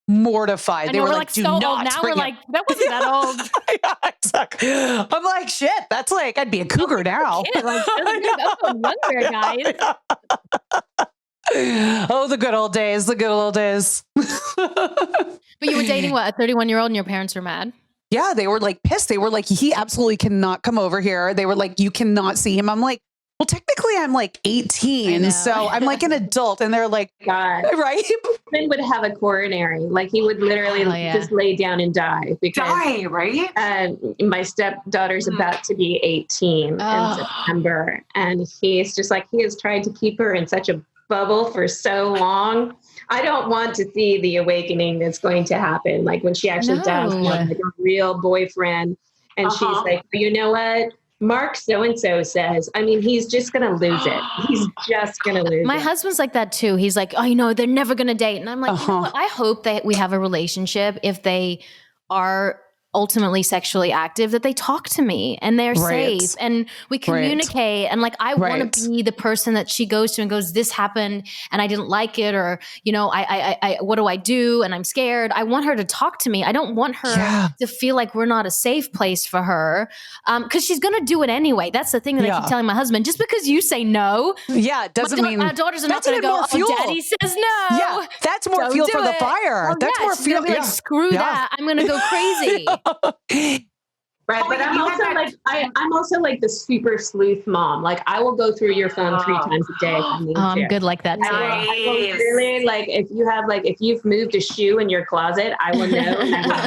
mortified. They were like, do so not old. Now we're bring him. that wasn't that old. Yeah, exactly. I'm like, shit, that's I'd be a cougar now. That's younger, guys. Oh, the good old days. But you were dating a 31-year-old and your parents were mad? Yeah, they were pissed. They were he absolutely cannot come over here. They were you cannot see him. I'm like, well, technically I'm 18, so I'm an adult. And they're like, God, right? Ben would have a coronary. He would literally just lay down and die. Die, right? My stepdaughter's about to be 18 in September. And he's just he has tried to keep her in such a bubble for so long. I don't want to see the awakening that's going to happen. Like when she actually does have like a real boyfriend and she's like, you know what? Mark so-and-so says, I mean, he's just going to lose it. He's just going to lose it. My husband's like that too. He's like, oh, you know, they're never going to date. And I'm like, you know what? I hope that we have a relationship if they are ultimately sexually active, that they talk to me and they're safe and we communicate. And like, I want to be the person that she goes to and goes, this happened and I didn't like it. Or, you know, I what do I do? And I'm scared. I want her to talk to me. I don't want her to feel like we're not a safe place for her. Cause she's going to do it anyway. That's the thing that I keep telling my husband, just because you say no. Yeah. It doesn't mean our daughters are not going to go, oh, daddy says no. Yeah. That's more fuel for the fire. That's more fuel. Like, screw that. I'm going to go crazy. Right, but I'm also like the super sleuth mom. Like I will go through your phone 3 times a day. I'm good like that too. I will really like if you've moved a shoe in your closet, I will know. And I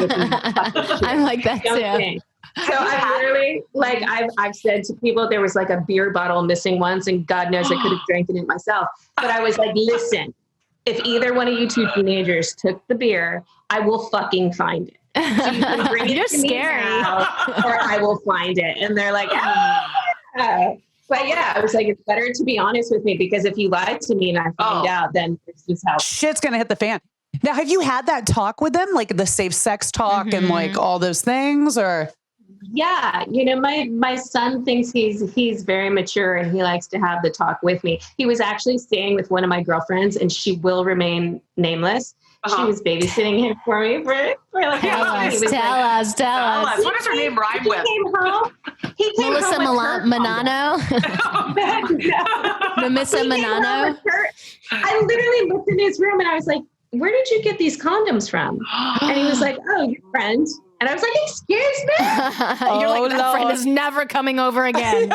will I'm like that too. So I literally like I've said to people there was like a beer bottle missing once, and God knows I could have drank it myself. But I was like, listen, if either one of you 2 teenagers took the beer, I will fucking find it. So you can bring it to scary. Me now, or I will find it. And they're like, but yeah, I was like, it's better to be honest with me, because if you lie to me and I find out, then it's just how shit's gonna hit the fan. Now, have you had that talk with them, like the safe sex talk and like all those things, or? Yeah, you know, my son thinks he's very mature and he likes to have the talk with me. He was actually staying with one of my girlfriends, and she will remain nameless. She was babysitting him for me for like tell us. What does her name rhyme with? He came Melissa home Manano. Melissa Manano. I literally looked in his room and I was like, where did you get these condoms from? And he was like, oh, your friend. And I was like, excuse me? You're like, that friend is never coming over again.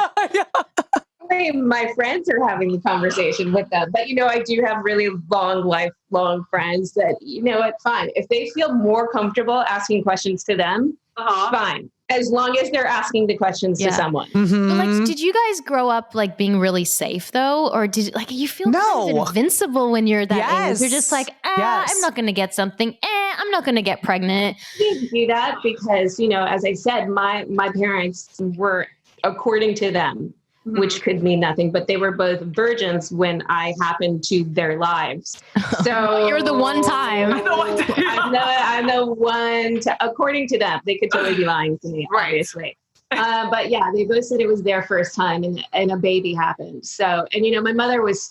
My friends are having a conversation with them. But, you know, I do have really lifelong friends that, you know what, fine. If they feel more comfortable asking questions to them, fine. As long as they're asking the questions to someone. But like, did you guys grow up like being really safe though? Or did like you feel kind of invincible when you're that age? You're just like, I'm not going to get something. I'm not going to get pregnant. I didn't do that because, you know, as I said, my parents were, according to them, which could mean nothing, but they were both virgins when I happened to their lives. So you're the one time. I'm the one, according to them. They could totally be lying to me, obviously. But yeah, they both said it was their first time and a baby happened. So, and you know, my mother was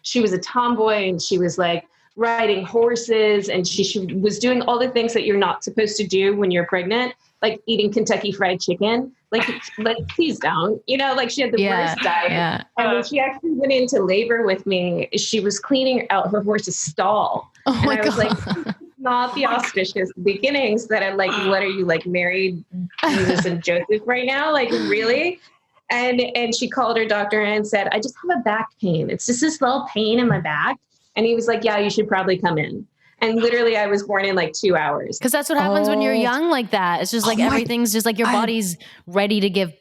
she was a tomboy, and she was like riding horses, and she was doing all the things that you're not supposed to do when you're pregnant, like eating Kentucky Fried Chicken. Like please don't, you know, like she had the worst diet. Yeah. And when she actually went into labor with me, she was cleaning out her horse's stall. Oh my God. Was like, not the auspicious beginnings that are like, what are you, like married Jesus and Joseph right now? Like really? And she called her doctor and said, I just have a back pain. It's just this little pain in my back. And he was like, yeah, you should probably come in. And literally I was born in like 2 hours. Because that's what happens when you're young like that. It's just like everything's just like your body's ready to give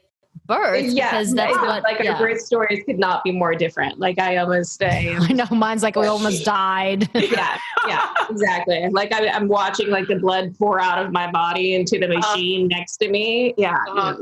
birth. Yeah, because that's what, like our birth stories could not be more different. Like I almost I know mine's like we almost died. yeah, exactly. Like I'm watching like the blood pour out of my body into the machine next to me. Yeah, not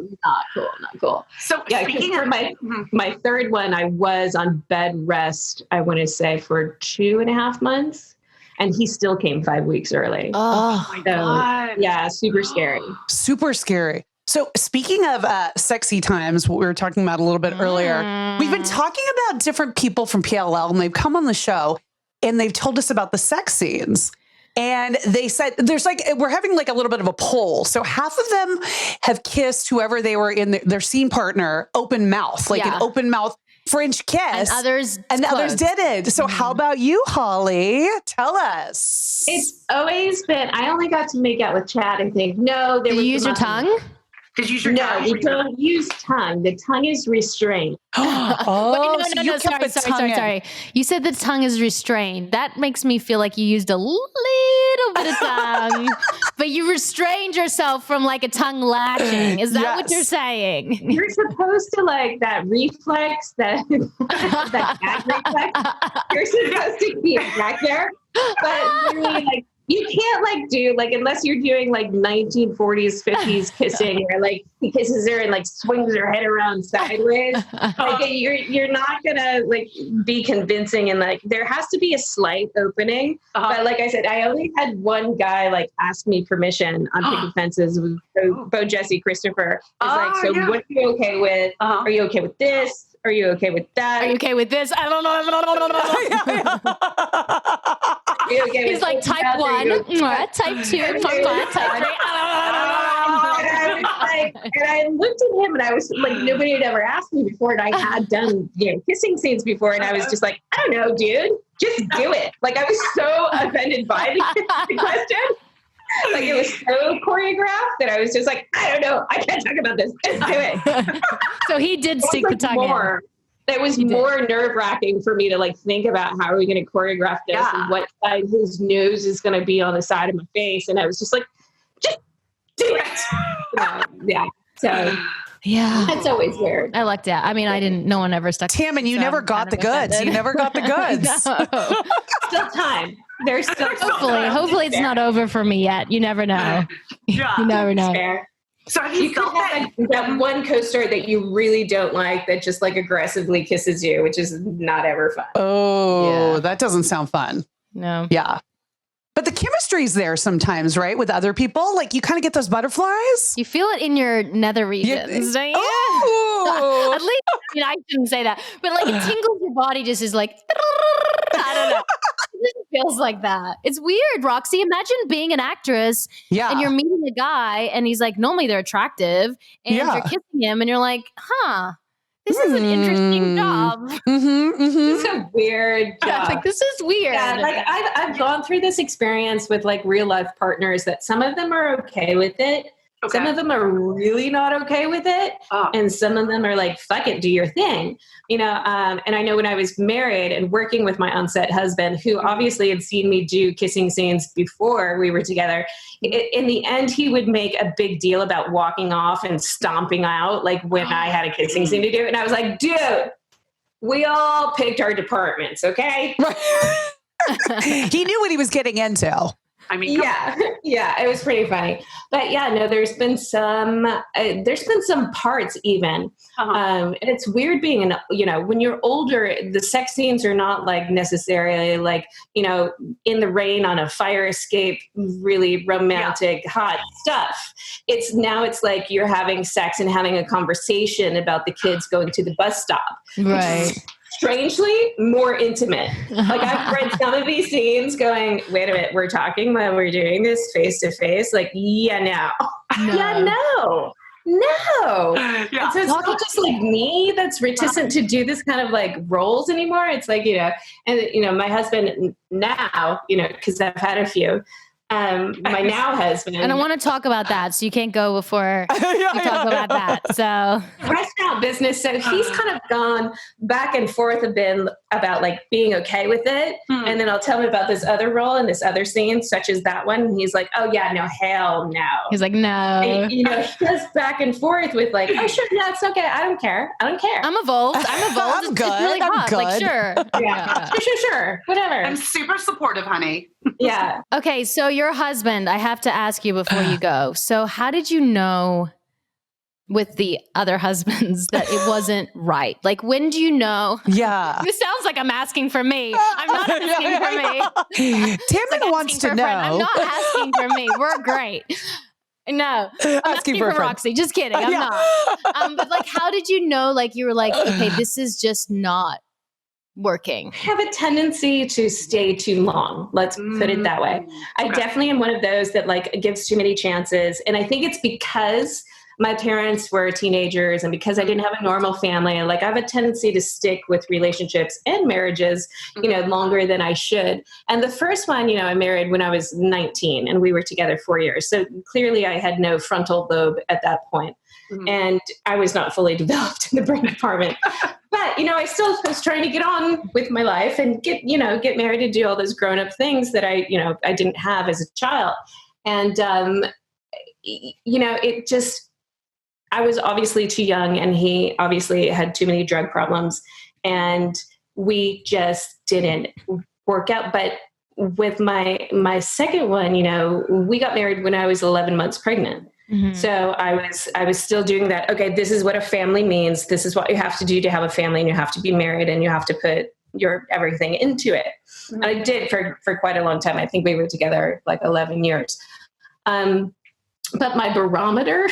cool. So yeah, speaking of my third one, I was on bed rest, I want to say, for 2.5 months. And he still came 5 weeks early. Oh my God. Yeah, super scary. Super scary. So speaking of sexy times, what we were talking about a little bit earlier, we've been talking about different people from PLL, and they've come on the show and they've told us about the sex scenes. And they said there's like, we're having like a little bit of a poll. So half of them have kissed whoever they were in their scene partner, open mouth, like an open mouth French kiss, and others didn't. So how about you, Holly? Tell us. It's always been, I only got to make out with Chad, I think. No, did you use your tongue? No, you don't use tongue. The tongue is restrained. Wait, no, sorry. You said the tongue is restrained. That makes me feel like you used a little bit of tongue. But you restrained yourself from like a tongue lashing. Is that what you're saying? You're supposed to like that reflex, that gag reflex. You're supposed to keep it back there. But really, like, you can't like do like, unless you're doing like 1940s, 50s kissing, where like he kisses her and like swings her head around sideways. Like you're not gonna like be convincing, and like there has to be a slight opening. But like I said, I only had one guy like ask me permission on picket fences with Bo Jesse Christopher. It's like, so what are you okay with? Are you okay with this? Are you okay with that? Are you okay with this? I don't know. Okay, he's like type 1, type 2, type 3. And I looked at him and I was like, nobody had ever asked me before. And I had done, kissing scenes before. And I was just like, I don't know, dude, just do it. Like I was so offended by the question. Like it was so choreographed that I was just like, I don't know. I can't talk about this. Just do it. So he did stick the tongue in. It was more nerve-wracking for me to like think about how are we going to choreograph this and what side his nose is going to be on the side of my face. And I was just like, just do it. So it's always weird. I lucked out. I mean, no one ever stuck. Tammin, you never got the goods. You never got the goods. Still time. There's still hopefully it's not over for me yet. You never know. You never know. Fair. So have you felt that one co-star that you really don't like that just like aggressively kisses you, which is not ever fun. Oh, that doesn't sound fun. No. Yeah. But the chemistry's there sometimes, right? With other people. Like you kind of get those butterflies. You feel it in your nether regions, don't you? Oh. At least, I shouldn't say that. But like it tingles your body just is like, I don't know. It feels like that. It's weird, Roxy. Imagine being an actress and you're meeting a guy and he's like, normally they're attractive and you're kissing him and you're like, this is an interesting job. This is a weird job. Like, this is weird. Yeah, like I've gone through this experience with like real life partners that some of them are okay with it. Okay. Some of them are really not okay with it. And some of them are like, fuck it, do your thing. And I know when I was married and working with my on-set husband, who obviously had seen me do kissing scenes before we were together, in the end, he would make a big deal about walking off and stomping out, like when I had a kissing scene to do. And I was like, dude, we all picked our departments, okay? He knew what he was getting into. I mean, it was pretty funny, but there's been some parts even, and it's weird being when you're older, the sex scenes are not like necessarily like, in the rain on a fire escape, really romantic, hot stuff. It's like you're having sex and having a conversation about the kids going to the bus stop. Right. Strangely more intimate. Like I've read some of these scenes going, wait a minute, we're talking when we're doing this face to face. Like, no. No. And so it's not just like me that's reticent to do this kind of like roles anymore. It's like, my husband now, because I've had a few, my now husband. And I want to talk about that. So you can't go before we talk about that. So restaurant business. So he's kind of gone back and forth a bit about like being okay with it. And then I'll tell him about this other role in this other scene, such as that one. And he's like, oh yeah, no, hell no. He's like, no. And, he goes back and forth with like, oh sure, no, it's okay. I don't care. I'm evolved. I'm good. It's really hot. Good. Like, sure. Sure. Whatever. I'm super supportive, honey. Yeah. Okay. So your husband, I have to ask you before you go. So how did you know with the other husbands that it wasn't right? Like, when do you know? Yeah. This sounds like I'm asking for me. I'm not asking for me. Tammin wants to know. I'm not asking for me. We're great. No, I'm asking for Roxy. Just kidding. I'm not. But like, how did you know? Like, you were like, okay, this is just not working. I have a tendency to stay too long. Let's put it that way. I definitely am one of those that like gives too many chances. And I think it's because my parents were teenagers and because I didn't have a normal family, like I have a tendency to stick with relationships and marriages, longer than I should. And the first one, I married when I was 19 and we were together 4 years. So clearly I had no frontal lobe at that point. And I was not fully developed in the brain department. But, I still was trying to get on with my life and get married and do all those grown-up things that I didn't have as a child. And, it just, I was obviously too young, and he obviously had too many drug problems, and we just didn't work out. But with my second one, we got married when I was 11 months pregnant. Mm-hmm. So I was still doing that. Okay, this is what a family means. This is what you have to do to have a family, and you have to be married, and you have to put your everything into it. Mm-hmm. And I did for quite a long time. I think we were together like 11 years. But my barometer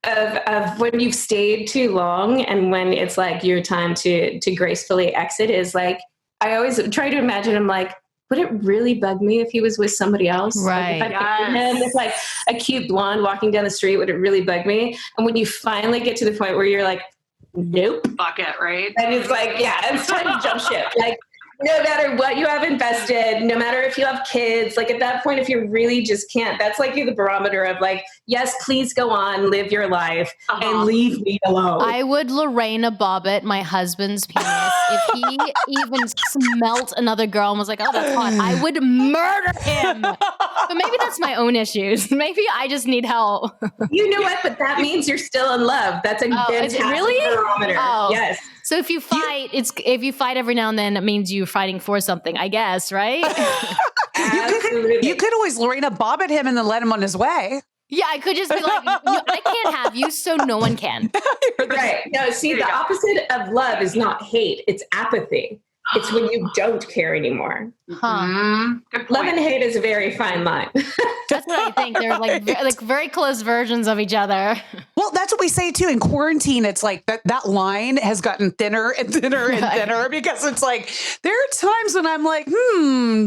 of when you've stayed too long and when it's like your time to gracefully exit is like, I always try to imagine, I'm like, would it really bug me if he was with somebody else? Right. Like if I pictured him as like a cute blonde walking down the street, would it really bug me? And when you finally get to the point where you're like, nope. Fuck it, right? And it's like, yeah, it's time to jump ship. Like, no matter what you have invested, no matter if you have kids, like at that point, if you really just can't, that's like the barometer of like, yes, please go on, live your life, and leave me alone. I would Lorena Bobbitt my husband's penis if he even smelt another girl and was like, oh, that's hot. I would murder him. But maybe that's my own issues. Maybe I just need help. You know what? But that means you're still in love. That's a fantastic barometer. Oh. Yes. So if you fight, if you fight every now and then, it means you're fighting for something, I guess, right? You could always Lorena Bobbitt him and then let him on his way. Yeah, I could just be like, I can't have you, so no one can. Right. No, see, the opposite of love is not hate. It's apathy. It's when you don't care anymore. Huh. Love and hate is a very fine line. That's what I think. They're like very close versions of each other. Well, that's what we say too. In quarantine, it's like that line has gotten thinner and thinner and thinner because it's like, there are times when I'm like,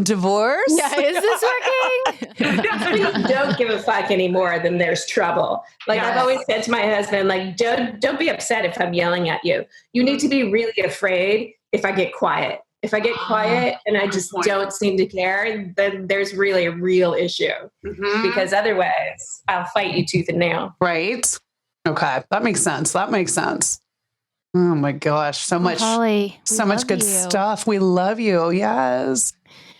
divorce? Yeah, is this working? When you don't give a fuck anymore, then there's trouble. Like I've always said to my husband, like, don't be upset if I'm yelling at you. You need to be really afraid if I get quiet. If I get quiet and I just don't seem to care, then there's really a real issue. Mm-hmm. Because otherwise, I'll fight you tooth and nail. Right. Okay. That makes sense. Oh my gosh. So much, Holly, so much good stuff. We love you. Yes.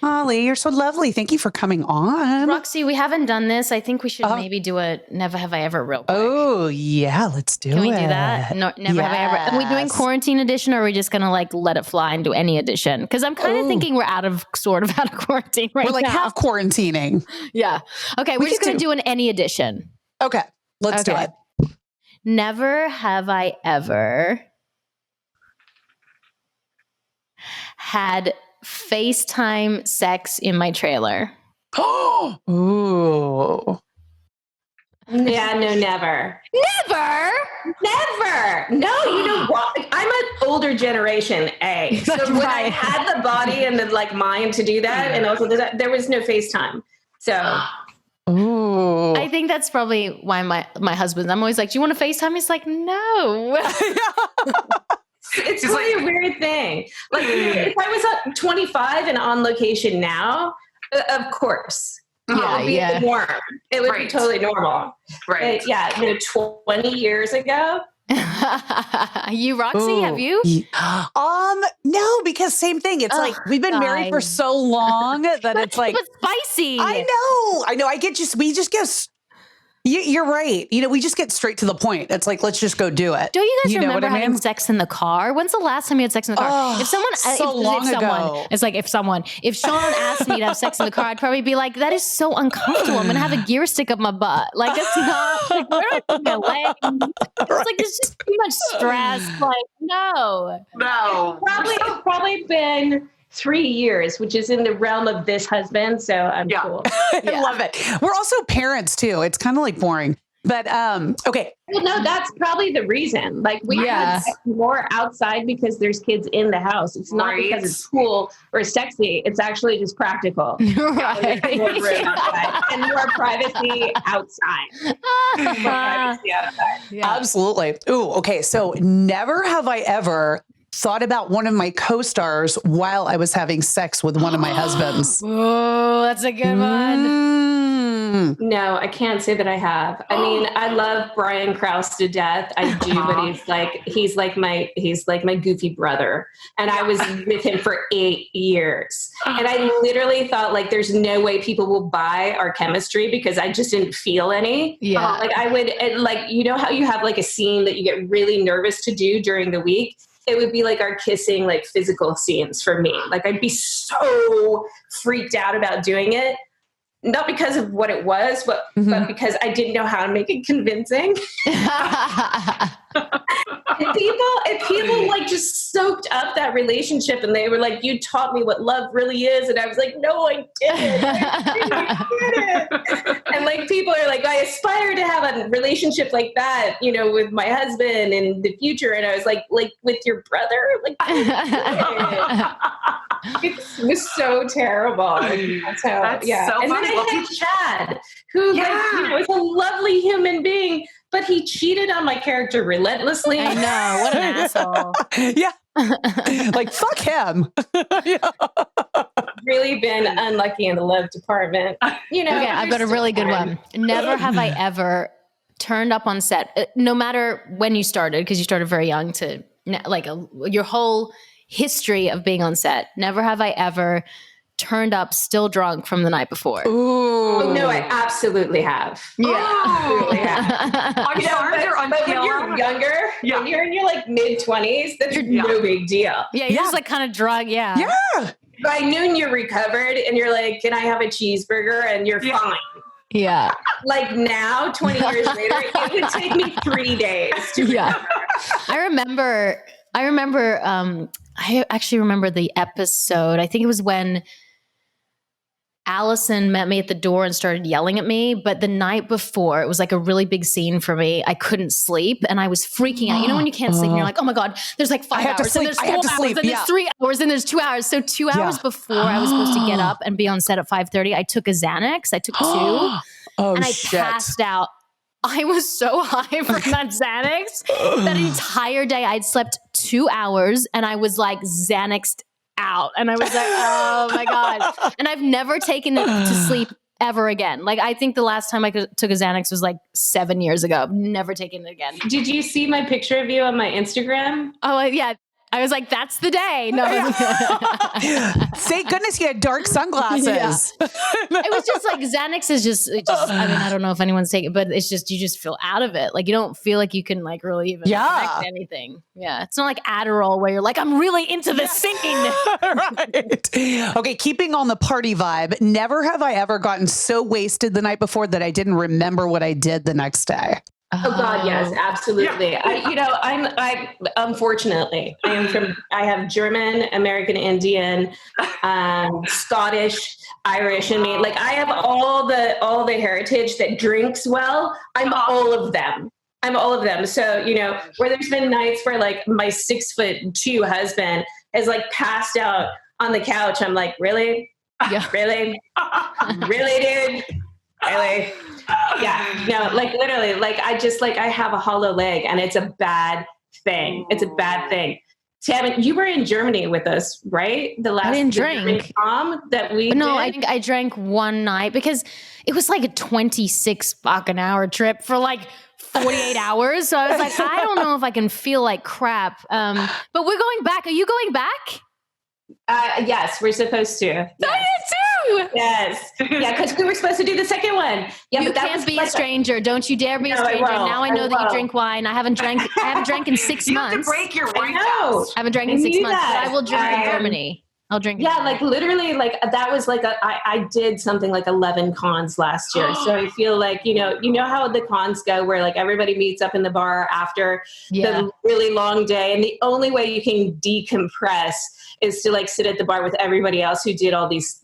Holly, you're so lovely. Thank you for coming on. Roxy, we haven't done this. I think we should maybe do a Never Have I Ever real quick. Oh, yeah. Let's do it. Can we do that? No, Never Have I Ever. Are we doing quarantine edition or are we just going to like let it fly and do any edition? Because I'm kind of thinking we're sort of out of quarantine right now. We're like half quarantining. Yeah. Okay. We're just going to do an any edition. Okay. Let's do it. Never have I ever had FaceTime sex in my trailer. Ooh. Yeah, no, never. Never? Never. No, you know what? I'm an older generation, A. So when I had the body and the like mind to do that and also there was no FaceTime. So ooh. I think that's probably why my husband, I'm always like, do you want to FaceTime? He's like, no. It's really a weird thing. Like if I was 25 and on location now, of course. It would be the norm. It would be totally normal. Right. But yeah, 20 years ago. You, Roxy, have you? No, because same thing. It's like we've been married for so long that it's like spicy. I know. We just get. You're right. We just get straight to the point. It's like, let's just go do it. Don't you guys remember having sex in the car? When's the last time you had sex in the car? Oh, if Sean asked me to have sex in the car, I'd probably be like, that is so uncomfortable. I'm going to have a gear stick up my butt. Like, that's not, like, where do I put my leg? It's like, there's just too much stress. Like, no. It's probably been 3 years, which is in the realm of this husband. So I'm cool. I love it. We're also parents too. It's kind of like boring, but okay. Well, no, that's probably the reason. Like we have more outside because there's kids in the house. It's not because it's cool or sexy. It's actually just practical. Right. More room outside and more privacy outside. Yeah. Absolutely. Ooh, okay. So never have I ever thought about one of my co-stars while I was having sex with one of my husbands. Oh, that's a good one. No, I can't say that I have. I mean, I love Brian Krause to death. I do, but he's like my goofy brother. And I was with him for 8 years. And I literally thought like there's no way people will buy our chemistry because I just didn't feel any. Yeah. Like I would like, you know how you have like a scene that you get really nervous to do during the week? It would be like our kissing, like physical scenes for me. Like I'd be so freaked out about doing it. Not because of what it was, but because I didn't know how to make it convincing. And people like just soaked up that relationship and they were like, you taught me what love really is. And I was like, no, I didn't. I didn't. And like, people are like, I aspire to have a relationship like that, you know, with my husband in the future. And I was like with your brother, like, it was so terrible. That's So so and funny. then I had Chad, who like, you know, is a lovely human being, but he cheated on my character relentlessly. I know. What an asshole. Yeah. Like, fuck him. Really been unlucky in the love department. You know, Okay, I've got a really good one. Never have I ever turned up on set, no matter when you started, because you started very young to like your whole history of being on set. Never have I ever turned up still drunk from the night before. Ooh. Oh, no, I absolutely have. Yeah. Absolutely have. On Shards or on But when PLR? you're younger, when you're in your like mid-20s, that's no big deal. Yeah, you're just like kind of drunk. Yeah. Yeah. By noon, you're recovered and you're like, can I have a cheeseburger? And you're fine. Yeah. Like now, 20 years later, it would take me 3 days to recover. I remember, I actually remember the episode. I think it was when Allison met me at the door and started yelling at me. But the night before, it was like a really big scene for me. I couldn't sleep and I was freaking out. You know, when you can't sleep and you're like, oh my God, there's like 5 hours and there's 4 hours and there's 3 hours and there's 2 hours. So 2 hours before I was supposed to get up and be on set at 5:30, I took a Xanax. I took 2 and I passed out. I was so high from that Xanax that entire day I'd slept 2 hours and I was like Xanaxed out. And I was like, oh my God. And I've never taken it to sleep ever again. Like, I think the last time I took a Xanax was like 7 years ago. I've never taken it again. Did you see my picture of you on my Instagram? Oh, yeah. I was like, that's the day. No. Thank goodness you had dark sunglasses. Yeah. It was just like Xanax is just, I mean, I don't know if anyone's taking it, but it's just, you just feel out of it. Like you don't feel like you can like really even connect anything. Yeah. It's not like Adderall where you're like, I'm really into the singing. Right. Okay. Keeping on the party vibe. Never have I ever gotten so wasted the night before that I didn't remember what I did the next day. Oh God, yes, absolutely. Yeah. I unfortunately, I have German, American Indian, Scottish, Irish in me. Like I have all the heritage that drinks well. I'm all of them. So, you know, where there's been nights where like my 6'2" husband has like passed out on the couch. I'm like, really? Yeah. Really? Really, dude? Really? Yeah, no, like literally, like I just like I have a hollow leg and it's a bad thing. It's a bad thing. Tammy, you were in Germany with us, right? The last I didn't drink prom that we did. I think I drank one night because it was like a 26 fucking hour trip for like 48 hours. So I was like, I don't know if I can feel like crap. But we're going back. Are you going back? Yes, we're supposed to. Yes. I did too. Yes. Yeah, because we were supposed to do the second one. Yeah, you but that can't be a stranger. Don't you dare be a stranger. Now I know that you drink wine. I haven't drank in 6 months. You have to break your wine house. I haven't drank in 6 months, but I will drink in Germany. I'll drink. Yeah, like literally, like that was like I did something like 11 cons last year. So I feel like, you know how the cons go where like everybody meets up in the bar after the really long day. And the only way you can decompress is to like sit at the bar with everybody else who did all these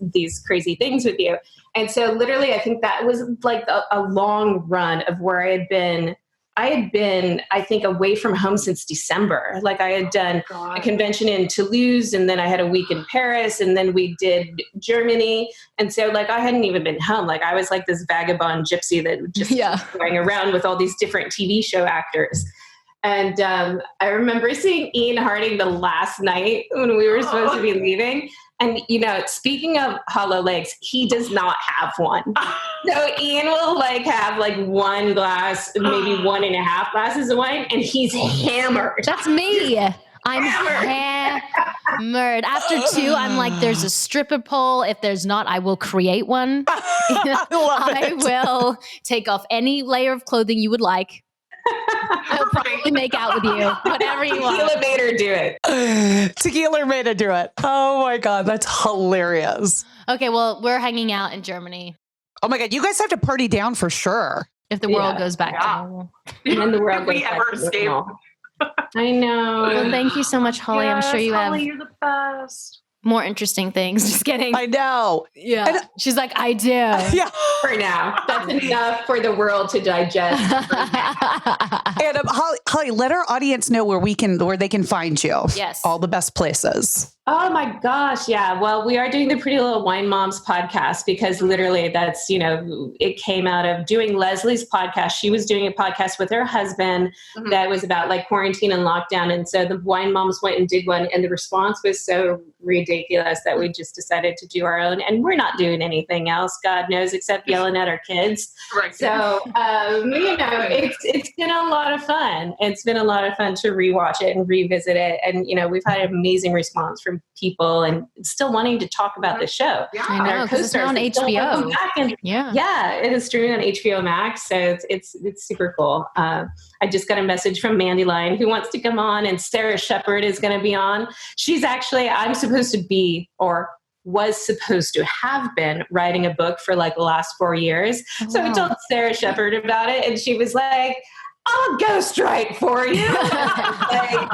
crazy things with you. And so literally, I think that was like a long run of where I had been, I think, away from home since December. Like I had done a convention in Toulouse and then I had a week in Paris and then we did Germany. And so like, I hadn't even been home. Like I was like this vagabond gypsy that just going around with all these different TV show actors. And I remember seeing Ian Harding the last night when we were supposed to be leaving. And, speaking of hollow legs, he does not have one. So Ian will have one glass, maybe 1.5 glasses of wine, and he's hammered. That's me. I'm hammered. After 2, I'm like, there's a stripper pole. If there's not, I will create one. I will take off any layer of clothing you would like. I'll probably make out with you. Whatever you want. Tequila made her do it. Tequila made her do it. Oh my God, that's hilarious. Okay, well, we're hanging out in Germany. Oh my God, you guys have to party down for sure. If the world goes back to normal. And then the world If we goes back ever to escape. normal. I know. Well, thank you so much, Holly. I'm sure you have You're the best. more interesting things. Just kidding. I know. Yeah. And- She's like, I do. Yeah. For now. That's enough for the world to digest. And Holly, let our audience know where they can find you. Yes. All the best places. Oh my gosh. Yeah. Well, we are doing the Pretty Little Wine Moms podcast because literally that's, it came out of doing Leslie's podcast. She was doing a podcast with her husband that was about quarantine and lockdown. And so the Wine Moms went and did one, and the response was so ridiculous that we just decided to do our own. And we're not doing anything else, God knows, except yelling at our kids. Right. So, it's been a lot of fun. It's been a lot of fun to rewatch it and revisit it. And, we've had an amazing response from people and still wanting to talk about the show. Yeah. I know, because it's now on HBO. Yeah, it is streaming on HBO Max. So it's super cool. I just got a message from Mandy Line who wants to come on, and Sarah Shepard is going to be on. She's actually, I'm supposed to be, or was supposed to have been writing a book for the last 4 years. Oh, so we told Sarah Shepard about it, and she was like, I'll ghostwrite for you. I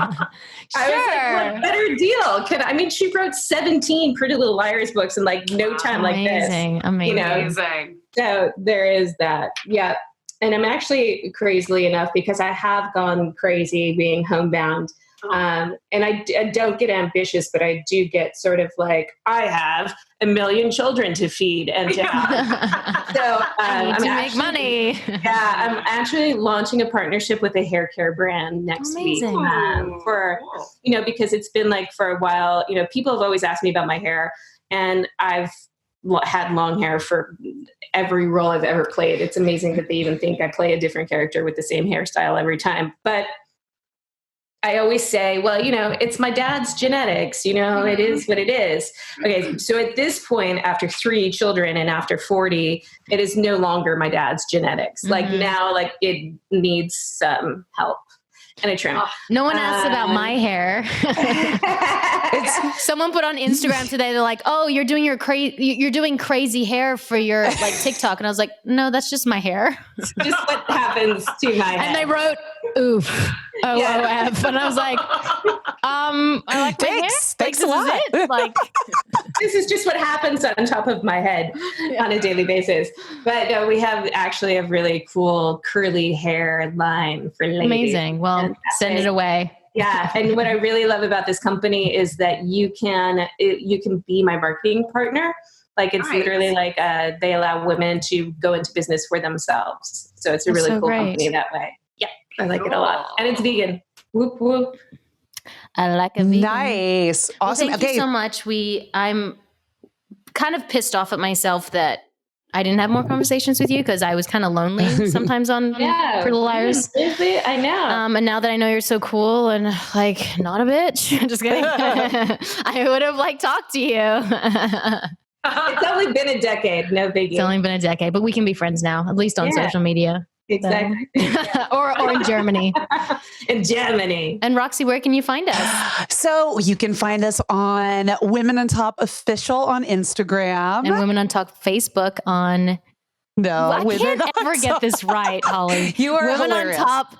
was like, what better deal? She wrote 17 Pretty Little Liars books in no time like this. Amazing. Amazing. So there is that. Yeah. And I'm actually, crazily enough, because I have gone crazy being homebound. And I don't get ambitious, but I do get sort of I have 1 million children to feed and to have. So I need to make money. Yeah, I'm actually launching a partnership with a hair care brand next week. For because it's been for a while. People have always asked me about my hair, and I've had long hair for every role I've ever played. It's amazing that they even think I play a different character with the same hairstyle every time, but I always say, well, it's my dad's genetics, it is what it is. Okay. So at this point, after 3 children and after 40, it is no longer my dad's genetics. Now, it needs some help and a trim. No one asked about my hair. Someone put on Instagram today, they're like, oh, you're doing crazy hair for your TikTok. And I was like, no, that's just my hair. It's just what happens to my head. And they wrote, oof. OOF. And I was like, I like my hair. Thanks a lot. This is just what happens on top of my head on a daily basis. But no, we have actually a really cool curly hair line for ladies. Amazing. Well, send it away. Yeah. And what I really love about this company is that you can be my marketing partner. It's literally they allow women to go into business for themselves. So it's a really cool company that way. Yeah. I like it a lot. And it's vegan. Whoop, whoop. I like a vegan. Nice. Awesome. Well, thank you so much. I'm kind of pissed off at myself that I didn't have more conversations with you because I was kind of lonely sometimes on Pretty Little Liars. I know. And now that I know you're so cool and not a bitch, just kidding. I would have talked to you. It's only been a decade. No biggie. It's only been a decade, but we can be friends now, at least on social media. Exactly. or in Germany. In Germany. And Roxy, where can you find us? So you can find us on Women on Top Official on Instagram. And Women on Top Facebook on... No, I can't ever get this right, Holly. You are Women hilarious. on Top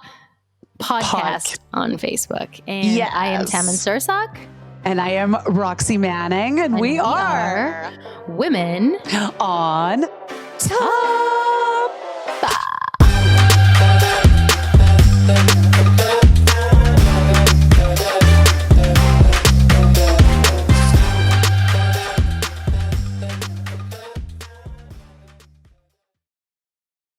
Podcast on Facebook. And I am Tammin Sursak. And I am Roxy Manning. And we are Women on Top.